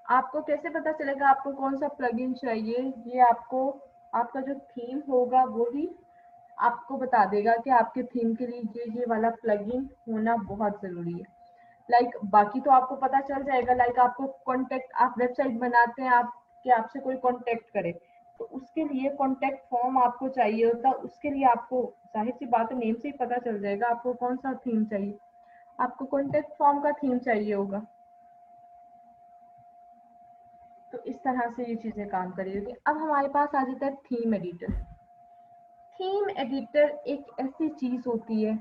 आपको कैसे पता चलेगा आपको कौन सा प्लगइन चाहिए, ये आपको आपका जो थीम होगा वो ही आपको बता देगा कि आपके थीम के लिए ये वाला प्लगइन होना बहुत ज़रूरी है। लाइक बाकी तो आपको पता चल जाएगा, लाइक आपको कॉन्टेक्ट, आप वेबसाइट बनाते हैं, आप कि आपसे कोई कॉन्टेक्ट करे, तो उसके लिए कॉन्टेक्ट फॉर्म आपको चाहिए होता है, उसके लिए आपको जाहिर सी बात है नेम से ही पता चल जाएगा आपको कौन सा थीम चाहिए, आपको कॉन्टेक्ट फॉर्म का थीम चाहिए होगा। तो इस तरह से ये चीज़ें काम करेगी। अब हमारे पास आ जाता है थीम एडिटर। थीम एडिटर एक ऐसी चीज़ होती है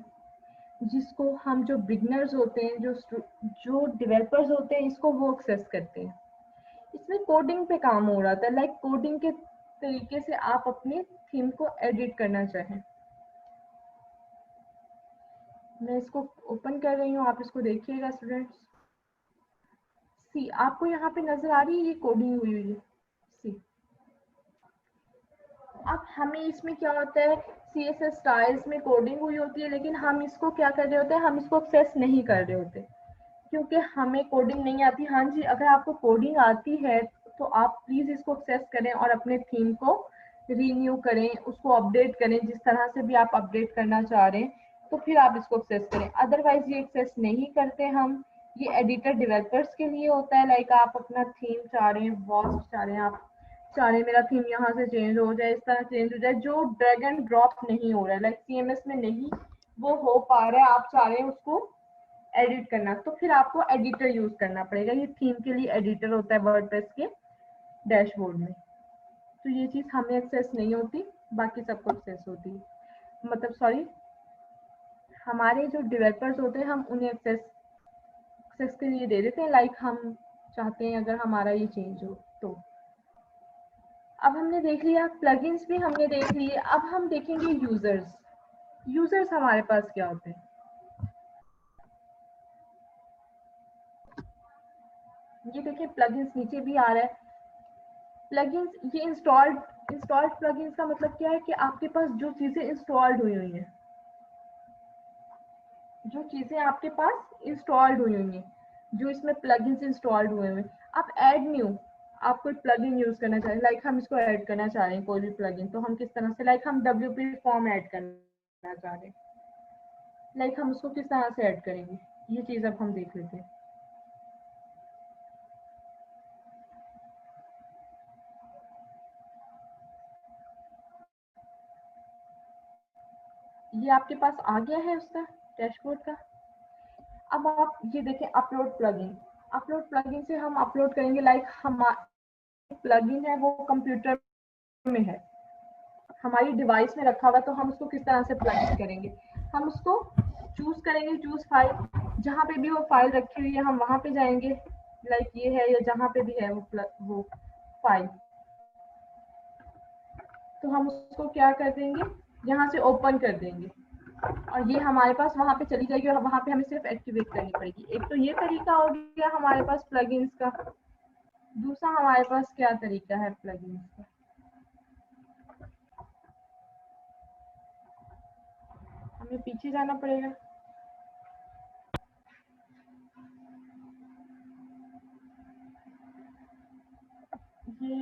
जिसको हम जो बिगनर्स होते हैं, जो डेवलपर्स होते हैं, इसको वो एक्सेस करते हैं। इसमें कोडिंग पे काम हो रहा था, लाइक कोडिंग के तरीके से आप अपने थीम को एडिट करना चाहें। मैं इसको ओपन कर रही हूँ, आप इसको देखिएगा स्टूडेंट्स। सी आपको यहाँ पे नजर आ रही है ये कोडिंग हुई हुई है, सी। अब हमें इसमें क्या होता है, CSS स्टाइल्स में कोडिंग हुई होती है, लेकिन हम इसको क्या कर रहे होते हैं, हम इसको एक्सेस नहीं कर रहे होते क्योंकि हमें कोडिंग नहीं आती। हाँ जी, अगर आपको कोडिंग आती है तो आप प्लीज़ इसको एक्सेस करें और अपने थीम को रीन्यू करें, उसको अपडेट करें जिस तरह से भी आप अपडेट करना चाह रहे हैं, तो फिर आप इसको एक्सेस करें। अदरवाइज ये एक्सेस नहीं करते हम, ये एडिटर डेवलपर्स के लिए होता है। लाइक आप अपना थीम चाह रहे हैं, वॉस्ट चाह रहे हैं, आप चाह रहे हैं मेरा थीम यहाँ से चेंज हो जाए, इस तरह चेंज हो जाए, जो ड्रैग एंड ड्रॉप नहीं हो रहा है, लाइक CMS में नहीं वो हो पा रहा है, आप चाह रहे हैं उसको एडिट करना, तो फिर आपको एडिटर यूज करना पड़ेगा। ये थीम के लिए एडिटर होता है वर्डप्रेस के डैशबोर्ड में। तो ये चीज हमें एक्सेस नहीं होती, बाकी सबको एक्सेस होती है, मतलब सॉरी, हमारे जो डेवलपर्स होते हैं हम उन्हें एक्सेस के लिए दे देते हैं, लाइक हम चाहते हैं अगर हमारा ये चेंज हो तो। अब हमने देख लिया प्लगइन्स भी हमने देख लिए, अब हम देखेंगे यूजर्स। यूजर्स हमारे पास क्या होते हैं, ये देखिए प्लगइन्स नीचे भी आ रहा है। प्लगइन्स ये इंस्टॉल्ड प्लगइन्स का मतलब क्या है कि आपके पास जो चीजें इंस्टॉल्ड हुई हुई हैं, जो चीजें आपके पास इंस्टॉल्ड हुई हुई हैं, जो इसमें प्लगइन्स इंस्टॉल्ड हुए हुए हैं। आप ऐड न्यू, आप कोई प्लगइन यूज करना चाह रहे हैं, लाइक हम इसको ऐड करना चाह रहे हैं कोई भी प्लगइन, तो हम किस तरह से, लाइक हम WP फॉर्म ऐड करना चाह रहे हैं, लाइक हम उसको किस तरह से ऐड करेंगे, ये चीज अब हम देख लेते हैं। ये आपके पास आ गया है उसका डैशबोर्ड का। अब आप ये देखें अपलोड प्लगइन। अपलोड प्लगइन से हम अपलोड करेंगे, लाइक हम प्लगइन है वो कंप्यूटर में है, हमारी डिवाइस में रखा हुआ, तो हम उसको किस तरह से प्लग करेंगे, हम उसको चूज करेंगे, चूज फाइल, जहाँ पे भी वो फाइल रखी हुई है हम वहां पे जाएंगे, लाइक ये है या जहाँ पे भी है वो फाइल, तो हम उसको क्या कर देंगे, यहाँ से ओपन कर देंगे और ये हमारे पास वहां पे चली जाएगी, और वहां पे हमें सिर्फ एक्टिवेट करनी पड़ेगी। एक तो ये तरीका हो गया हमारे पास प्लगइन्स का। दूसरा हमारे पास क्या तरीका है प्लगइन्स का, हमें पीछे जाना पड़ेगा। ये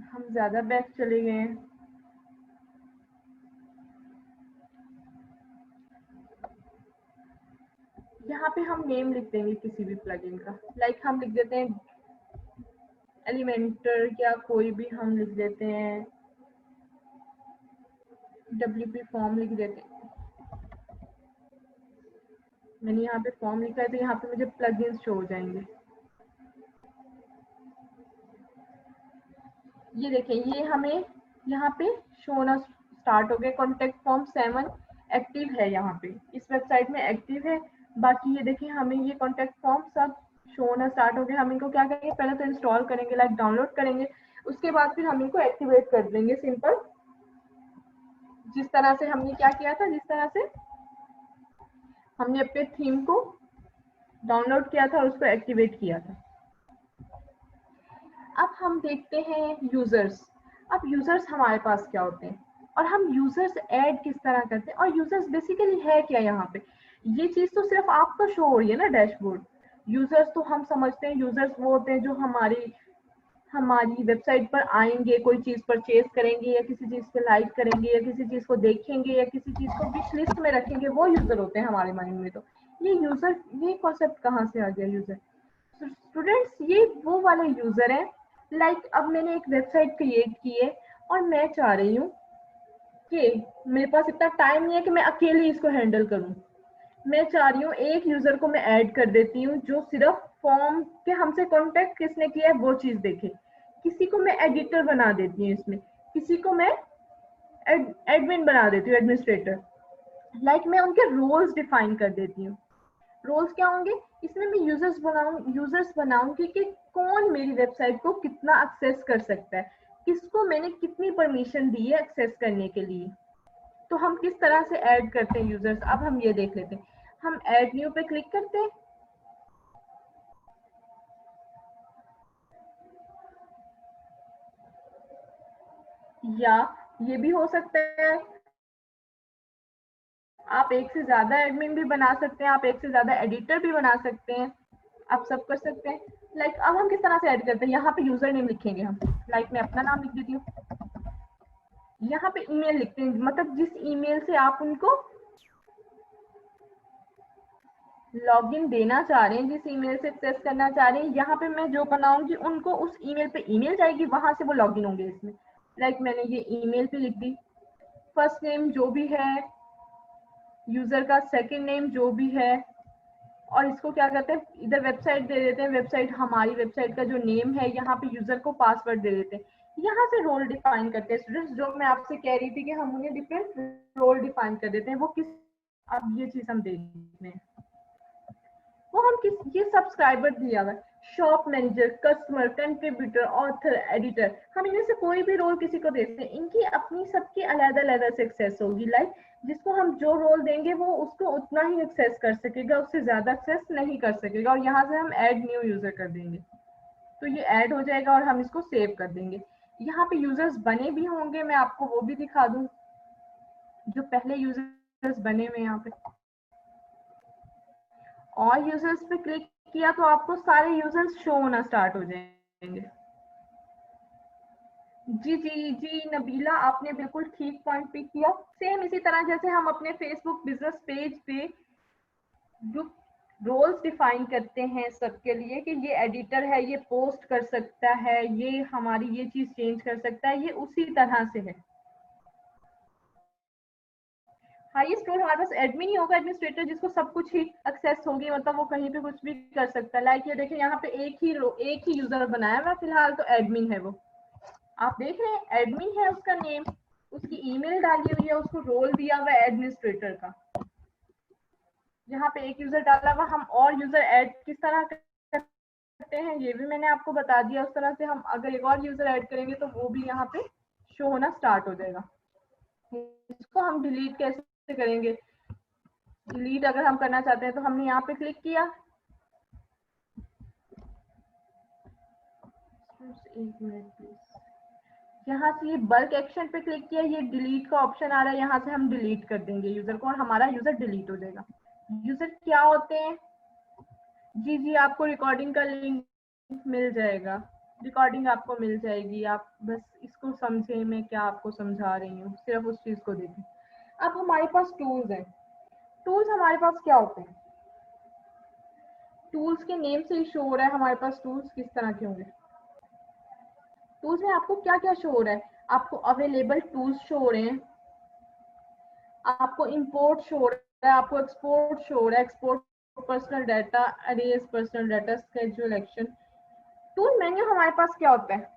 हम ज्यादा बैक चले गए हैं। यहाँ पे हम नेम लिख देंगे किसी भी प्लगइन का, लाइक हम लिख देते हैं एलिमेंटर या कोई भी हम लिख देते हैं, WP फॉर्म लिख देते हैं। मैंने यहाँ पे फॉर्म लिखा है तो यहाँ पे मुझे प्लगइन्स शो हो जाएंगे। ये देखें, ये हमें यहाँ पे शो होना स्टार्ट हो गया। कॉन्टेक्ट फॉर्म 7 एक्टिव है, यहाँ पे इस वेबसाइट में एक्टिव है। बाकी ये देखिए हमें ये कॉन्टेक्ट फॉर्म सब शो होना स्टार्ट हो गया। हम इनको क्या करेंगे, पहले तो इंस्टॉल करेंगे, लाइक डाउनलोड करेंगे, उसके बाद फिर हम इनको एक्टिवेट कर देंगे सिंपल, जिस तरह से हमने क्या किया था, जिस तरह से हमने अपने थीम को डाउनलोड किया था और उसको एक्टिवेट किया था। अब हम देखते हैं यूजर्स। अब यूजर्स हमारे पास क्या होते हैं और हम यूजर्स ऐड किस तरह करते हैं, और यूजर्स बेसिकली है क्या। यहाँ पे ये चीज तो सिर्फ आपको शो हो रही है ना डैशबोर्ड। यूजर्स तो हम समझते हैं यूजर्स वो होते हैं जो हमारी वेबसाइट पर आएंगे, कोई चीज परचेज करेंगे या किसी चीज पे लाइक करेंगे या किसी चीज को देखेंगे या किसी चीज को विश लिस्ट में रखेंगे, वो यूजर होते हैं हमारे माइंड में। तो ये यूजर, ये कॉन्सेप्ट कहाँ से आ गया यूजर। स्टूडेंट्स ये वो वाले यूजर हैं, लाइक अब मैंने एक वेबसाइट क्रिएट की है और मैं चाह रही हूँ कि मेरे पास इतना टाइम नहीं है कि मैं अकेले इसको हैंडल करूँ। मैं चाह रही हूँ एक यूजर को मैं ऐड कर देती हूँ जो सिर्फ फॉर्म के हमसे कांटेक्ट किसने किया है वो चीज देखे। किसी को मैं एडिटर बना देती हूँ इसमें, किसी को मैं एडमिन बना देती हूँ, एडमिनिस्ट्रेटर। लाइक मैं उनके रोल्स डिफाइन कर देती हूँ। रोल्स क्या होंगे इसमें, मैं यूजर्स बनाऊंगी कि कौन मेरी वेबसाइट को कितना एक्सेस कर सकता है, किसको मैंने कितनी परमिशन दी है एक्सेस करने के लिए। तो हम किस तरह से ऐड करते हैं यूजर्स, अब हम ये देख लेते हैं। हम ऐड न्यू पे क्लिक करते हैं, या ये भी हो सकता है आप एक से ज्यादा एडमिन भी बना सकते हैं, आप एक से ज्यादा एडिटर भी बना सकते हैं, आप सब कर सकते हैं। लाइक अब हम किस तरह से ऐड करते हैं, यहाँ पे यूजर नेम लिखेंगे हम, लाइक मैं अपना नाम लिख देती हूँ। यहाँ पे ईमेल लिखते हैं, मतलब जिस ईमेल से आप उनको लॉगिन देना चाह रहे हैं, जिस ईमेल से एक्सेस करना चाह रहे हैं, यहाँ पे मैं जो बनाऊंगी उनको उस ईमेल पे ईमेल जाएगी, वहां से वो लॉगिन होंगे इसमें। लाइक मैंने ये ईमेल पे लिख दी, फर्स्ट नेम जो भी है यूजर का, सेकंड नेम जो भी है, और इसको क्या करते हैं इधर वेबसाइट दे देते हैं। वेबसाइट हमारी वेबसाइट का जो नेम है, यहाँ पे यूजर को पासवर्ड दे देते हैं। यहाँ से रोल डिफाइन करते हैं स्टूडेंट्स, जो मैं आपसे कह रही थी कि हम उन्हें डिफरेंट रोल डिफाइन कर देते हैं, वो किस, अब ये चीज हम देखते हैं, वो हम किस, ये सब्सक्राइबर दिया हुआ है, shop manager, customer, contributor, author, editor, हम इनमें से कोई भी रोल किसी को देते हैं, इनकी अपनी सबकी अलग अलग से एक्सेस होगी। लाइक जिसको हम जो रोल देंगे वो उसको उतना ही एक्सेस कर सकेगा, उससे ज्यादा एक्सेस नहीं कर सकेगा। और यहाँ से हम ऐड न्यू यूजर कर देंगे तो ये ऐड हो जाएगा और हम इसको सेव कर देंगे। यहाँ पे यूजर्स बने भी होंगे, मैं आपको वो भी दिखा दूं, जो पहले यूजर्स बने हुए यहाँ पे। और यूजर्स पे क्लिक किया तो आपको सारे यूजर्स शो होना स्टार्ट हो जाएंगे। जी जी जी नबीला, आपने बिल्कुल ठीक पॉइंट पिक किया। सेम इसी तरह जैसे हम अपने फेसबुक बिजनेस पेज पे जो रोल्स डिफाइन करते हैं सबके लिए कि ये एडिटर है, ये पोस्ट कर सकता है, ये हमारी ये चीज चेंज कर सकता है, ये उसी तरह से है। हाईएस्ट रोल हमारे पास एडमिन ही होगा, एडमिनिस्ट्रेटर, जिसको सब कुछ ही एक्सेस होगी, मतलब वो कहीं पे कुछ भी कर सकता है। लाइक ये देखिए यहाँ पे एक ही यूजर बनाया हुआ फिलहाल, तो एडमिन है वो, आप देख रहे हैं एडमिन है उसका नेम, उसकी ईमेल डाली हुई है, उसको रोल दिया हुआ है एडमिनिस्ट्रेटर का। यहाँ पे एक यूजर डाला हुआ, हम और यूजर ऐड किस तरह करते हैं ये भी मैंने आपको बता दिया। उस तरह से हम अगर एक और यूजर ऐड करेंगे तो वो भी यहाँ पे शो होना स्टार्ट हो जाएगा। इसको हम डिलीट कैसे करेंगे, डिलीट अगर हम करना चाहते हैं तो हमने यहाँ पे क्लिक किया, एक मिनट प्लीज, यहाँ से ये बल्क एक्शन पे क्लिक किया, ये डिलीट का ऑप्शन आ रहा है, यहाँ से हम डिलीट कर देंगे यूजर को और हमारा यूजर डिलीट हो जाएगा। यूजर क्या होते हैं? जी जी, आपको रिकॉर्डिंग का लिंक मिल जाएगा, रिकॉर्डिंग आपको मिल जाएगी, आप बस इसको समझे, मैं क्या आपको समझा रही हूँ, सिर्फ उस चीज को देखें। अब हमारे पास टूल्स हैं। टूल्स हमारे पास क्या होते हैं? टूल्स के नेम से ही शो हो रहा है हमारे पास टूल्स किस तरह के होंगे। टूल्स में आपको क्या क्या शो हो रहा है? आपको अवेलेबल टूल्स शो हो रहे हैं, आपको इंपोर्ट शो हो रहा है, आपको एक्सपोर्ट शो हो रहा है, export personal data, arrays personal data, schedule action. Tool menu हमारे पास क्या होता है?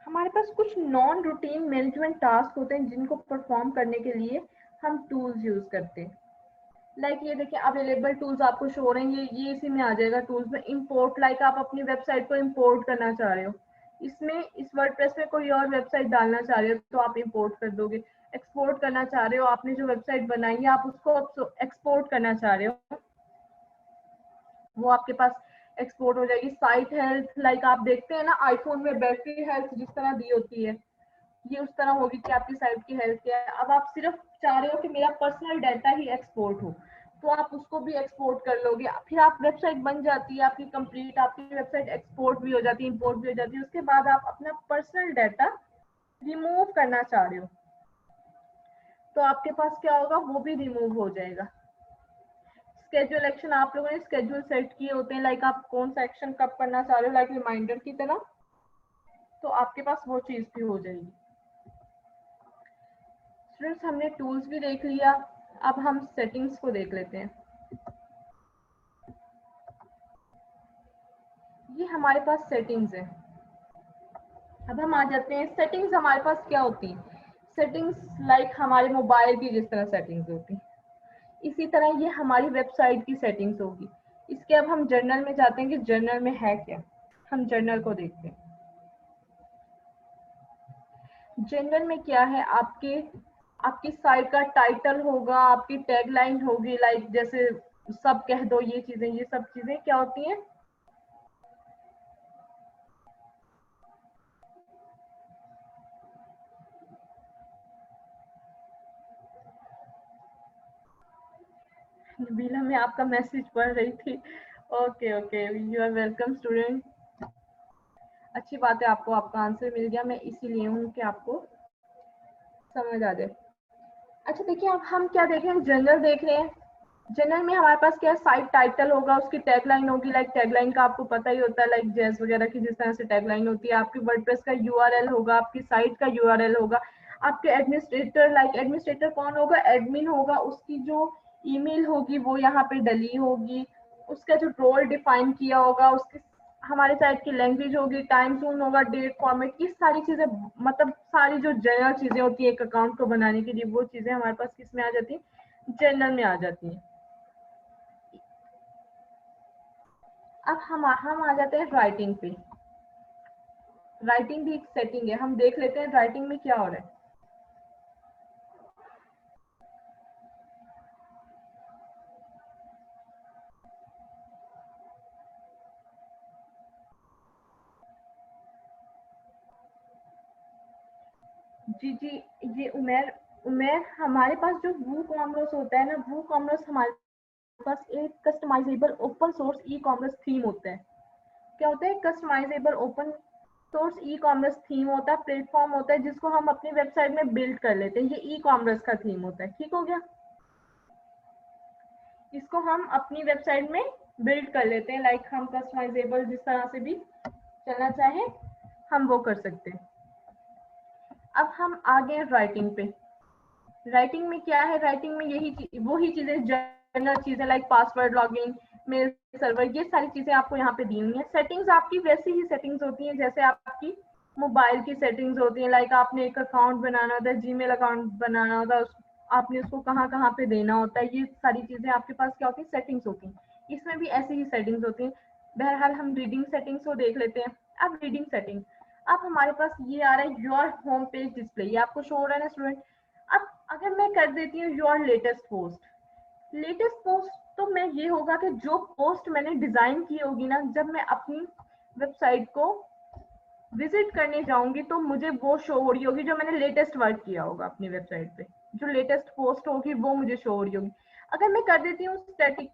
हमारे पास कुछ नॉन रूटीन मैनेजमेंट टास्क होते हैं जिनको परफॉर्म करने के लिए हम टूल्स यूज करते हैं। लाइक ये देखिए, अवेलेबल टूल्स आपको शो हो रहे हैं, ये इसी में आ जाएगा टूल्स में। इंपोर्ट, लाइक आप अपनी वेबसाइट को इंपोर्ट करना चाह रहे हो, इसमें इस वर्डप्रेस में कोई और वेबसाइट डालना चाह रहे हो तो आप इंपोर्ट कर दोगे। एक्सपोर्ट करना चाह रहे हो, आपने जो वेबसाइट बनाई है आप उसको एक्सपोर्ट करना चाह रहे हो, वो आपके पास एक्सपोर्ट हो जाएगी। साइट हेल्थ, लाइक आप देखते हैं ना आईफोन में बैटरी हेल्थ जिस तरह दी होती है, ये उस तरह होगी कि आपकी साइट की हेल्थ क्या है। अब आप सिर्फ चाह रहे हो कि मेरा पर्सनल डाटा ही एक्सपोर्ट हो, तो आप उसको भी एक्सपोर्ट कर लोगे। फिर आप वेबसाइट बन जाती है आपकी कंप्लीट, आपकी वेबसाइट एक्सपोर्ट भी हो जाती है, इंपोर्ट भी हो जाती है। उसके बाद आप अपना पर्सनल डाटा रिमूव करना चाह रहे हो, तो आपके पास क्या होगा, वो भी रिमूव हो जाएगा। स्केड्यूल एक्शन, आप लोगों ने स्केड्यूल सेट किए होते हैं, लाइक आप कौन सा एक्शन कब करना चाह रहे हो, लाइक रिमाइंडर की तरह, तो आपके पास वो चीज भी हो जाएगी। स्टूडेंट्स, हमने टूल्स भी देख लिया, अब हम सेटिंग्स को देख लेते हैं। ये हमारे पास सेटिंग्स है। अब हम आ जाते हैं, सेटिंग्स हमारे पास क्या होती है? सेटिंग्स लाइक हमारे मोबाइल की जिस तरह सेटिंग्स होती है, इसी तरह ये हमारी वेबसाइट की सेटिंग्स होगी। इसके अब हम जर्नल में जाते हैं कि जर्नल में है क्या। हम जर्नल को देखते हैं। जर्नल में क्या है, आपकी साइट का टाइटल होगा, आपकी टैगलाइन होगी, लाइक जैसे सब कह दो, ये चीजें, ये सब चीजें क्या होती हैं? नबीला, मैं आपका मैसेज पढ़ रही थी। Okay okay, you are welcome student. अच्छी बात है, आपको आपका आंसर मिल गया, मैं इसीलिए हूँ कि आपको समझ आ जाए। अच्छा देखिए, अब हम क्या देख रहे हैं, जनरल देख रहे हैं। जनरल में हमारे पास क्या है, साइट टाइटल होगा, उसकी टैगलाइन होगी, लाइक टैगलाइन का आपको पता ही होता है, लाइक जैस वगैरह की जिस तरह से टैगलाइन होती है। आपकी वर्डप्रेस का यूआरएल होगा, आपकी साइट का यूआरएल होगा। आपके एडमिनिस्ट्रेटर, लाइक एडमिनिस्ट्रेटर कौन होगा, एडमिन होगा, उसकी जो ईमेल होगी वो यहाँ पे डली होगी। उसका जो रोल डिफाइन किया होगा, उसकी हमारे साइट की लैंग्वेज होगी, टाइम जोन होगा, डेट, फॉर्मेट, ये सारी चीजें, मतलब सारी जो जनरल चीजें होती है एक अकाउंट को बनाने के लिए, वो चीजें हमारे पास किस में आ जाती है, जनरल में आ जाती है। अब हम आ जाते हैं राइटिंग पे। राइटिंग भी एक सेटिंग है, हम देख लेते हैं राइटिंग में क्या हो रहा है। जी जी, ये उमेर, हमारे पास जो वू कॉमर्स होता है ना, वू कॉमर्स हमारे पास एक customisable open source e commerce theme होता है। क्या होता है? Customisable open source e commerce theme होता है, प्लेटफॉर्म होता है जिसको हम अपनी वेबसाइट में बिल्ड कर लेते हैं। ये ई कॉमर्स का थीम होता है, ठीक हो गया। इसको हम अपनी वेबसाइट में बिल्ड कर लेते हैं, लाइक हम कस्टमाइजेबल जिस तरह से भी चलना चाहे हम वो कर सकते हैं। अब हम आ गए राइटिंग पे। राइटिंग में क्या है, राइटिंग में वही चीजें, जनरल चीजें like password, login, mail server, ये सारी चीजें आपको यहाँ पे दी हुई है। सेटिंग्स आपकी वैसी ही सेटिंग्स होती हैं जैसे आपकी मोबाइल की सेटिंग्स होती है, लाइक आपने एक अकाउंट बनाना होता है, जीमेल अकाउंट बनाना होता है, आपने उसको कहाँ कहाँ पे देना होता है, ये सारी चीजें आपके पास क्या होती है, सेटिंग्स होती हैं। इसमें भी ऐसी ही सेटिंग्स होती हैं। बहरहाल हम रीडिंग सेटिंग्स को देख लेते हैं। अब रीडिंग सेटिंग, अब हमारे पास ये आ रहा है योर होम पेज डिस्प्ले, ये आपको शो हो रहा है ना स्टूडेंट। अब अगर मैं कर देती हूँ your latest post, latest post तो मैं ये होगा कि जो पोस्ट मैंने डिजाइन की होगी ना, जब मैं अपनी वेबसाइट को विजिट करने जाऊंगी तो मुझे वो शो हो रही होगी जो मैंने लेटेस्ट वर्क किया होगा अपनी वेबसाइट पे, जो लेटेस्ट पोस्ट होगी वो मुझे शो हो रही होगी। अगर मैं कर देती हूँ स्टैटिक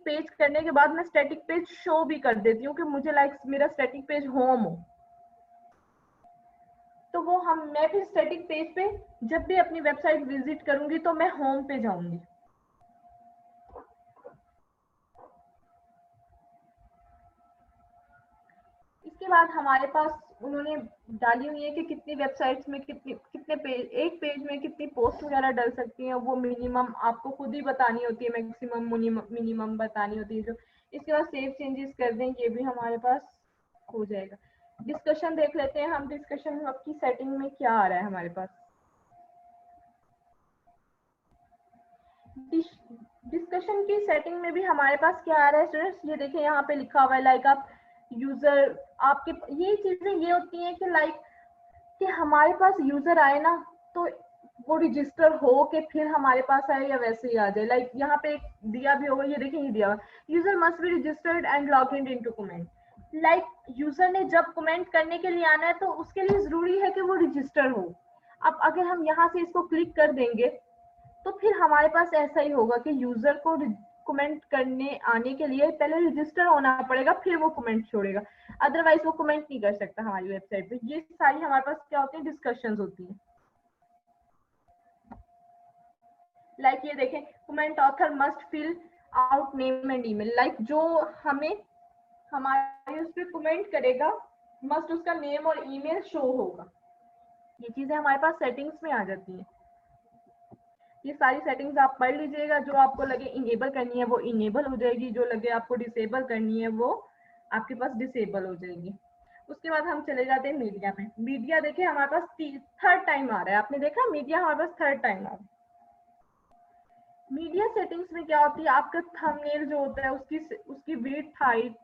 पेज करने के बाद मैं स्टैटिक पेज शो भी कर देती हूँ कि मुझे लाइक मेरा स्टैटिक पेज होम हो, तो वो मैं फिर स्टैटिक पेज पे जब भी अपनी वेबसाइट विजिट करूंगी तो मैं होम पे जाऊंगी। इसके बाद हमारे पास उन्होंने डाली हुई है कि कितनी वेबसाइट्स में कितने पेज, एक पेज में कितनी पोस्ट वगैरह डल सकती हैं, वो मिनिमम आपको खुद ही बतानी होती है, मैक्सिमम मिनिमम बतानी होती है जो। इसके बाद सेव चेंजेस कर दें, ये भी हमारे पास हो जाएगा। डिस्कशन देख लेते हैं हम, डिस्कशन हब की सेटिंग में क्या आ रहा है हमारे पास। डिस्कशन की सेटिंग में भी हमारे पास क्या आ रहा है स्टूडेंट्स, ये देखिए यहाँ पे लिखा हुआ है लाइक आप यूजर, आपके ये चीजें ये होती हैं कि लाइक कि हमारे पास यूजर आए ना तो वो रजिस्टर हो के फिर हमारे पास आए या वैसे ही आ जाए। लाइक यहाँ पे एक दिया भी होगा, ये देखिए ये दिया हुआ, user must be registered and log in into comment. Like user ने जब कमेंट करने के लिए आना है तो उसके लिए जरूरी है कि वो रजिस्टर हो। अब अगर हम यहाँ से इसको क्लिक कर देंगे तो फिर हमारे पास ऐसा ही होगा कि यूजर को कमेंट करने आने के लिए पहले रजिस्टर होना पड़ेगा, फिर वो कमेंट छोड़ेगा, अदरवाइज वो कमेंट नहीं कर सकता हमारी वेबसाइट पे। ये सारी हमारे पास क्या होती है, डिस्कशंस होती है। लाइक ये देखें, comment author must fill out name and email, like जो हमें हमारे उस पर कमेंट करेगा मस्ट उसका नेम और ईमेल शो होगा। ये चीजें हमारे पास सेटिंग्स में आ जाती हैं। ये सारी सेटिंग्स आप पढ़ लीजिएगा, जो आपको लगे इनेबल करनी है वो इनेबल हो जाएगी, जो लगे आपको डिसेबल करनी है वो आपके पास डिसेबल हो जाएगी। उसके बाद हम चले जाते हैं मीडिया में। मीडिया देखिए हमारे पास थर्ड टाइम आ रहा है, आपने देखा मीडिया हमारे पास थर्ड टाइम आ रहा है। मीडिया सेटिंग्स में क्या होती है, आपका थंबनेल जो होता है उसकी विड्थ, हाइट,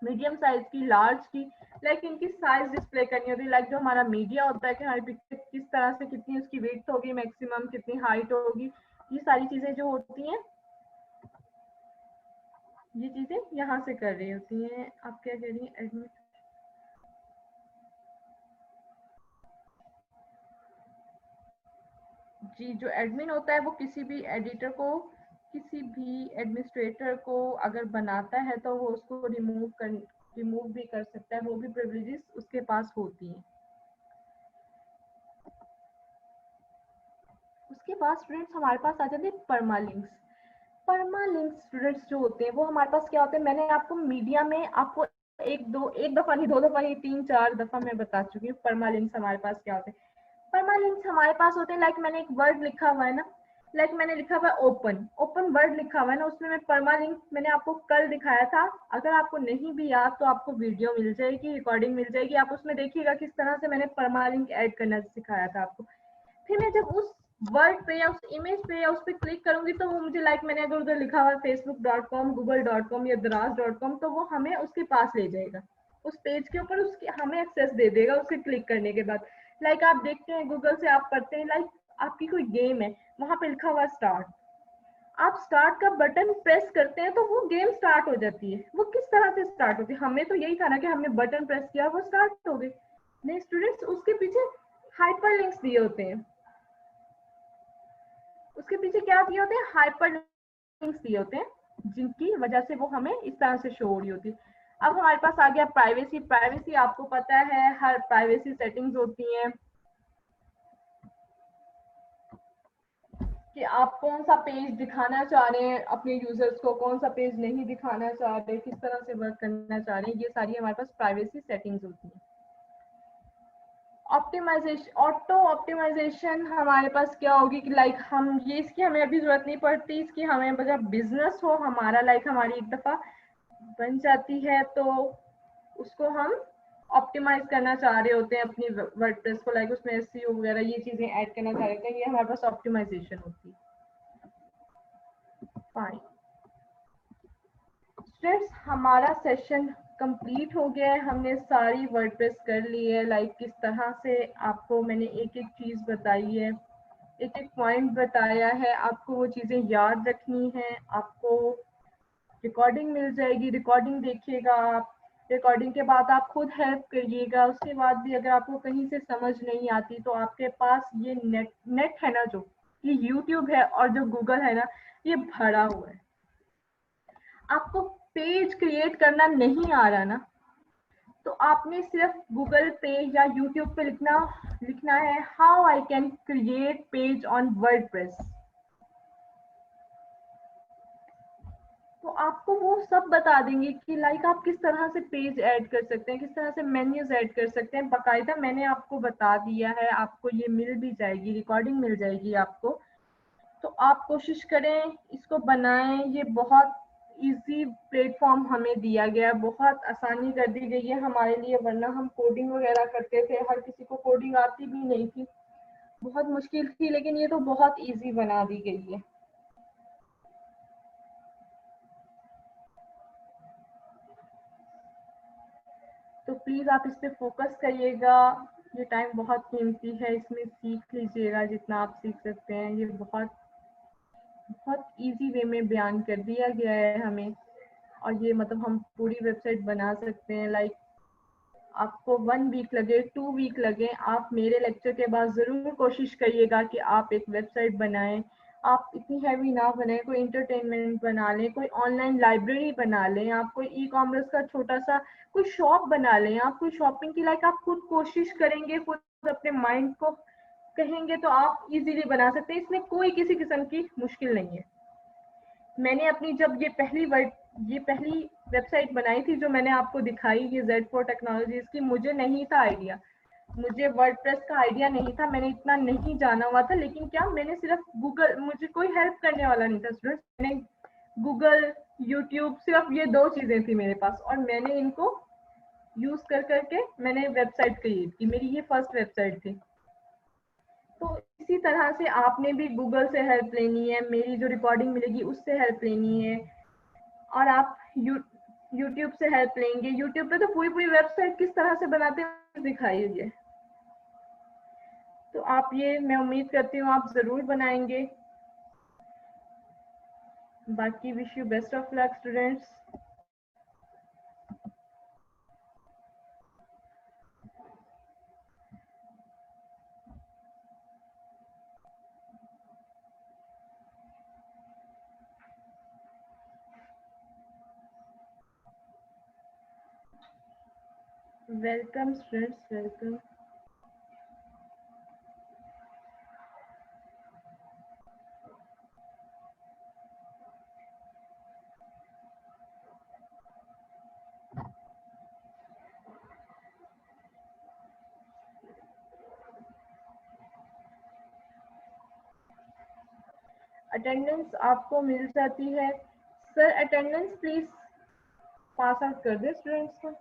मीडियम साइज की, लार्ज की, लाइक इनकी साइज डिस्प्ले करनी होती है। लाइक जो हमारा मीडिया होता है कि हमारी पिक्चर किस तरह से, कितनी उसकी विड्थ होगी, मैक्सिमम कितनी हाइट होगी, ये सारी चीजें जो होती हैं ये चीजें यहाँ से कर रही होती हैं। आप क्या कह रही हैं, एडमिट जी, जो एडमिन होता है वो किसी भी एडिटर को, किसी भी एडमिनिस्ट्रेटर को अगर बनाता है तो वो उसको रिमूव भी कर सकता है, वो भी प्रिविलेजेस उसके पास होती हैं। उसके बाद स्टूडेंट्स हमारे पास आ जाते हैं परमालिंक्स। परमालिंक्स स्टूडेंट्स जो होते हैं वो हमारे पास क्या होते हैं, मैंने आपको मीडिया में आपको एक दफा नहीं, दो दफा नहीं, 3-4 दफा मैं बता चुकी हूँ परमालिंक्स हमारे पास क्या होते हैं। परमालिंक्स हमारे पास होते हैं, लाइक मैंने एक वर्ड लिखा हुआ है ना, लाइक मैंने लिखा हुआ है ओपन वर्ड लिखा हुआ है ना, उसमें मैं परमालिंक मैंने आपको कल दिखाया था। अगर आपको नहीं भी याद तो आपको वीडियो मिल जाएगी, रिकॉर्डिंग मिल जाएगी, आप उसमें देखिएगा किस तरह से मैंने परमालिंक ऐड करना सिखाया था आपको। फिर मैं जब उस वर्ड पे या उस इमेज पे या उस पे क्लिक करूंगी तो वो मुझे लाइक मैंने अगर उधर लिखा हुआ facebook.com, google.com या draz.com तो वो हमें उसके पास ले जाएगा, उस पेज के ऊपर उसकी हमें एक्सेस दे देगा उसके क्लिक करने के बाद। लाइक आप देखते हैं गूगल से आप पढ़ते हैं, लाइक आपकी कोई गेम है, वहां पे लिखा हुआ स्टार्ट, आप स्टार्ट का बटन प्रेस करते हैं तो वो गेम स्टार्ट हो जाती है। वो किस तरह से स्टार्ट होती है, हमें तो यही था ना कि हमने बटन प्रेस किया वो स्टार्ट हो गई। नहीं स्टूडेंट्स, उसके पीछे हाइपर लिंक्स दिए होते हैं, उसके पीछे क्या दिए होते हैं, हाइपर लिंक्स दिए होते हैं, जिनकी वजह से वो हमें इस तरह से शो हो रही होती है। अब हमारे पास आ गया प्राइवेसी। प्राइवेसी आपको पता है हर प्राइवेसी सेटिंग्स होती हैं कि आप कौन सा पेज दिखाना चाह रहे हैं अपने यूजर्स को, कौन सा पेज नहीं दिखाना चाह रहे, किस तरह से वर्क करना चाह रहे हैं, ये सारी हमारे पास प्राइवेसी सेटिंग्स होती है। ऑप्टिमाइजेशन, ऑटो ऑप्टिमाइजेशन हमारे पास क्या होगी कि लाइक हम ये इसकी हमें अभी जरूरत नहीं पड़ती, इसकी हमें जब बिजनेस हो हमारा, लाइक हमारी एक दफा बन जाती है तो उसको हम ऑप्टिमाइज करना चाह रहे होते हैं अपनी वर्डप्रेस को, लाइक उसमें एसईओ वगैरह ये चीजें ऐड करना चाह रहे होते हैं, ये हमारे पास ऑप्टिमाइजेशन होती है। फाइन स्टूडेंट्स, हमारा सेशन कंप्लीट हो गया है, हमने सारी वर्डप्रेस कर ली है। लाइक किस तरह से आपको मैंने एक एक चीज बताई है, एक एक पॉइंट बताया है, आपको वो चीजें याद रखनी है। आपको रिकॉर्डिंग मिल जाएगी, रिकॉर्डिंग देखिएगा आप, रिकॉर्डिंग के बाद आप खुद हेल्प करिएगा। उसके बाद भी अगर आपको कहीं से समझ नहीं आती तो आपके पास ये नेट है ना, जो ये यूट्यूब है और जो गूगल है ना, ये भरा हुआ है। आपको पेज क्रिएट करना नहीं आ रहा ना, तो आपने सिर्फ गूगल पे या यूट्यूब पे लिखना है how I can create page on WordPress. तो आपको वो सब बता देंगे कि लाइक आप किस तरह से पेज ऐड कर सकते हैं, किस तरह से मेन्यूज ऐड कर सकते हैं। बाकायदा मैंने आपको बता दिया है, आपको ये मिल भी जाएगी, रिकॉर्डिंग मिल जाएगी आपको। तो आप कोशिश करें, इसको बनाएं। ये बहुत इजी प्लेटफॉर्म हमें दिया गया, बहुत आसानी कर दी गई है हमारे लिए, वरना हम कोडिंग वगैरह करते थे, हर किसी को कोडिंग आती भी नहीं थी, बहुत मुश्किल थी, लेकिन ये तो बहुत इजी बना दी गई है। तो प्लीज़ आप इस पे फोकस करिएगा। ये टाइम बहुत कीमती है, इसमें सीख लीजिएगा जितना आप सीख सकते हैं। ये बहुत बहुत इजी वे में बयान कर दिया गया है हमें, और ये मतलब हम पूरी वेबसाइट बना सकते हैं। लाइक आपको 1 वीक लगे, 2 वीक लगे, आप मेरे लेक्चर के बाद ज़रूर कोशिश करिएगा कि आप एक वेबसाइट बनाएं। आप इतनी हैवी ना बनाएं, कोई इंटरटेनमेंट बना लें, कोई ऑनलाइन लाइब्रेरी बना लें, आप कोई ई कॉमर्स का छोटा सा कोई शॉप बना लें, आप कोई शॉपिंग की, लाइक आप खुद कोशिश करेंगे, खुद अपने माइंड को कहेंगे तो आप इजीली बना सकते हैं। इसमें कोई किसी किस्म की मुश्किल नहीं है। मैंने अपनी जब ये पहली वेबसाइट बनाई थी जो मैंने आपको दिखाई, ये Z4 टेक्नोलॉजीज की, मुझे नहीं था आइडिया, मुझे वर्डप्रेस का आइडिया नहीं था, मैंने इतना नहीं जाना हुआ था। लेकिन क्या, मैंने सिर्फ गूगल, मुझे कोई हेल्प करने वाला नहीं था स्टूडेंट्स, मैंने गूगल, यूट्यूब, सिर्फ ये 2 चीजें थी मेरे पास, और मैंने इनको यूज कर करके मैंने वेबसाइट क्रिएट की। मेरी ये फर्स्ट वेबसाइट थी। तो इसी तरह से आपने भी गूगल से हेल्प लेनी है, मेरी जो रिकॉर्डिंग मिलेगी उससे हेल्प लेनी है, और आप यूट्यूब से हेल्प लेंगे। यूट्यूब पे तो पूरी पूरी वेबसाइट किस तरह से बनाते हैं दिखाई हुई है। तो आप ये, मैं उम्मीद करती हूँ आप ज़रूर बनाएंगे। बाकी wish you best of luck students. Welcome students, welcome. Attendance आपको मिल जाती है sir, attendance please pass out कर दे स्टूडेंट्स को।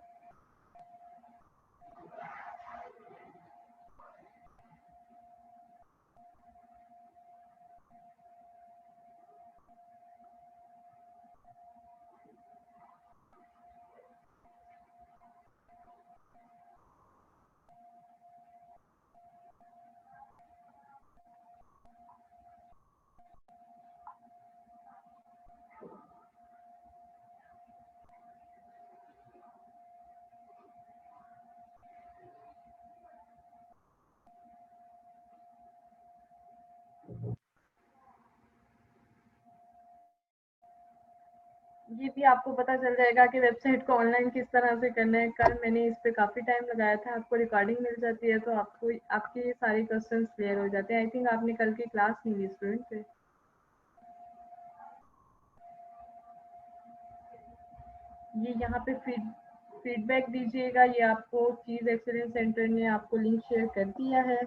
ये भी आपको पता चल जाएगा कि वेबसाइट को ऑनलाइन किस तरह से करना है। कल मैंने इस पे काफ़ी टाइम लगाया था, आपको रिकॉर्डिंग मिल जाती है तो आपको आपके सारे क्वेश्चंस क्लियर हो जाते हैं। आई थिंक आपने कल की क्लास नहीं ली स्टूडेंट से। ये यहाँ पे फीडबैक दीजिएगा, ये आपको चीज़ एक्सीलेंस सेंटर ने आपको लिंक शेयर कर दिया है।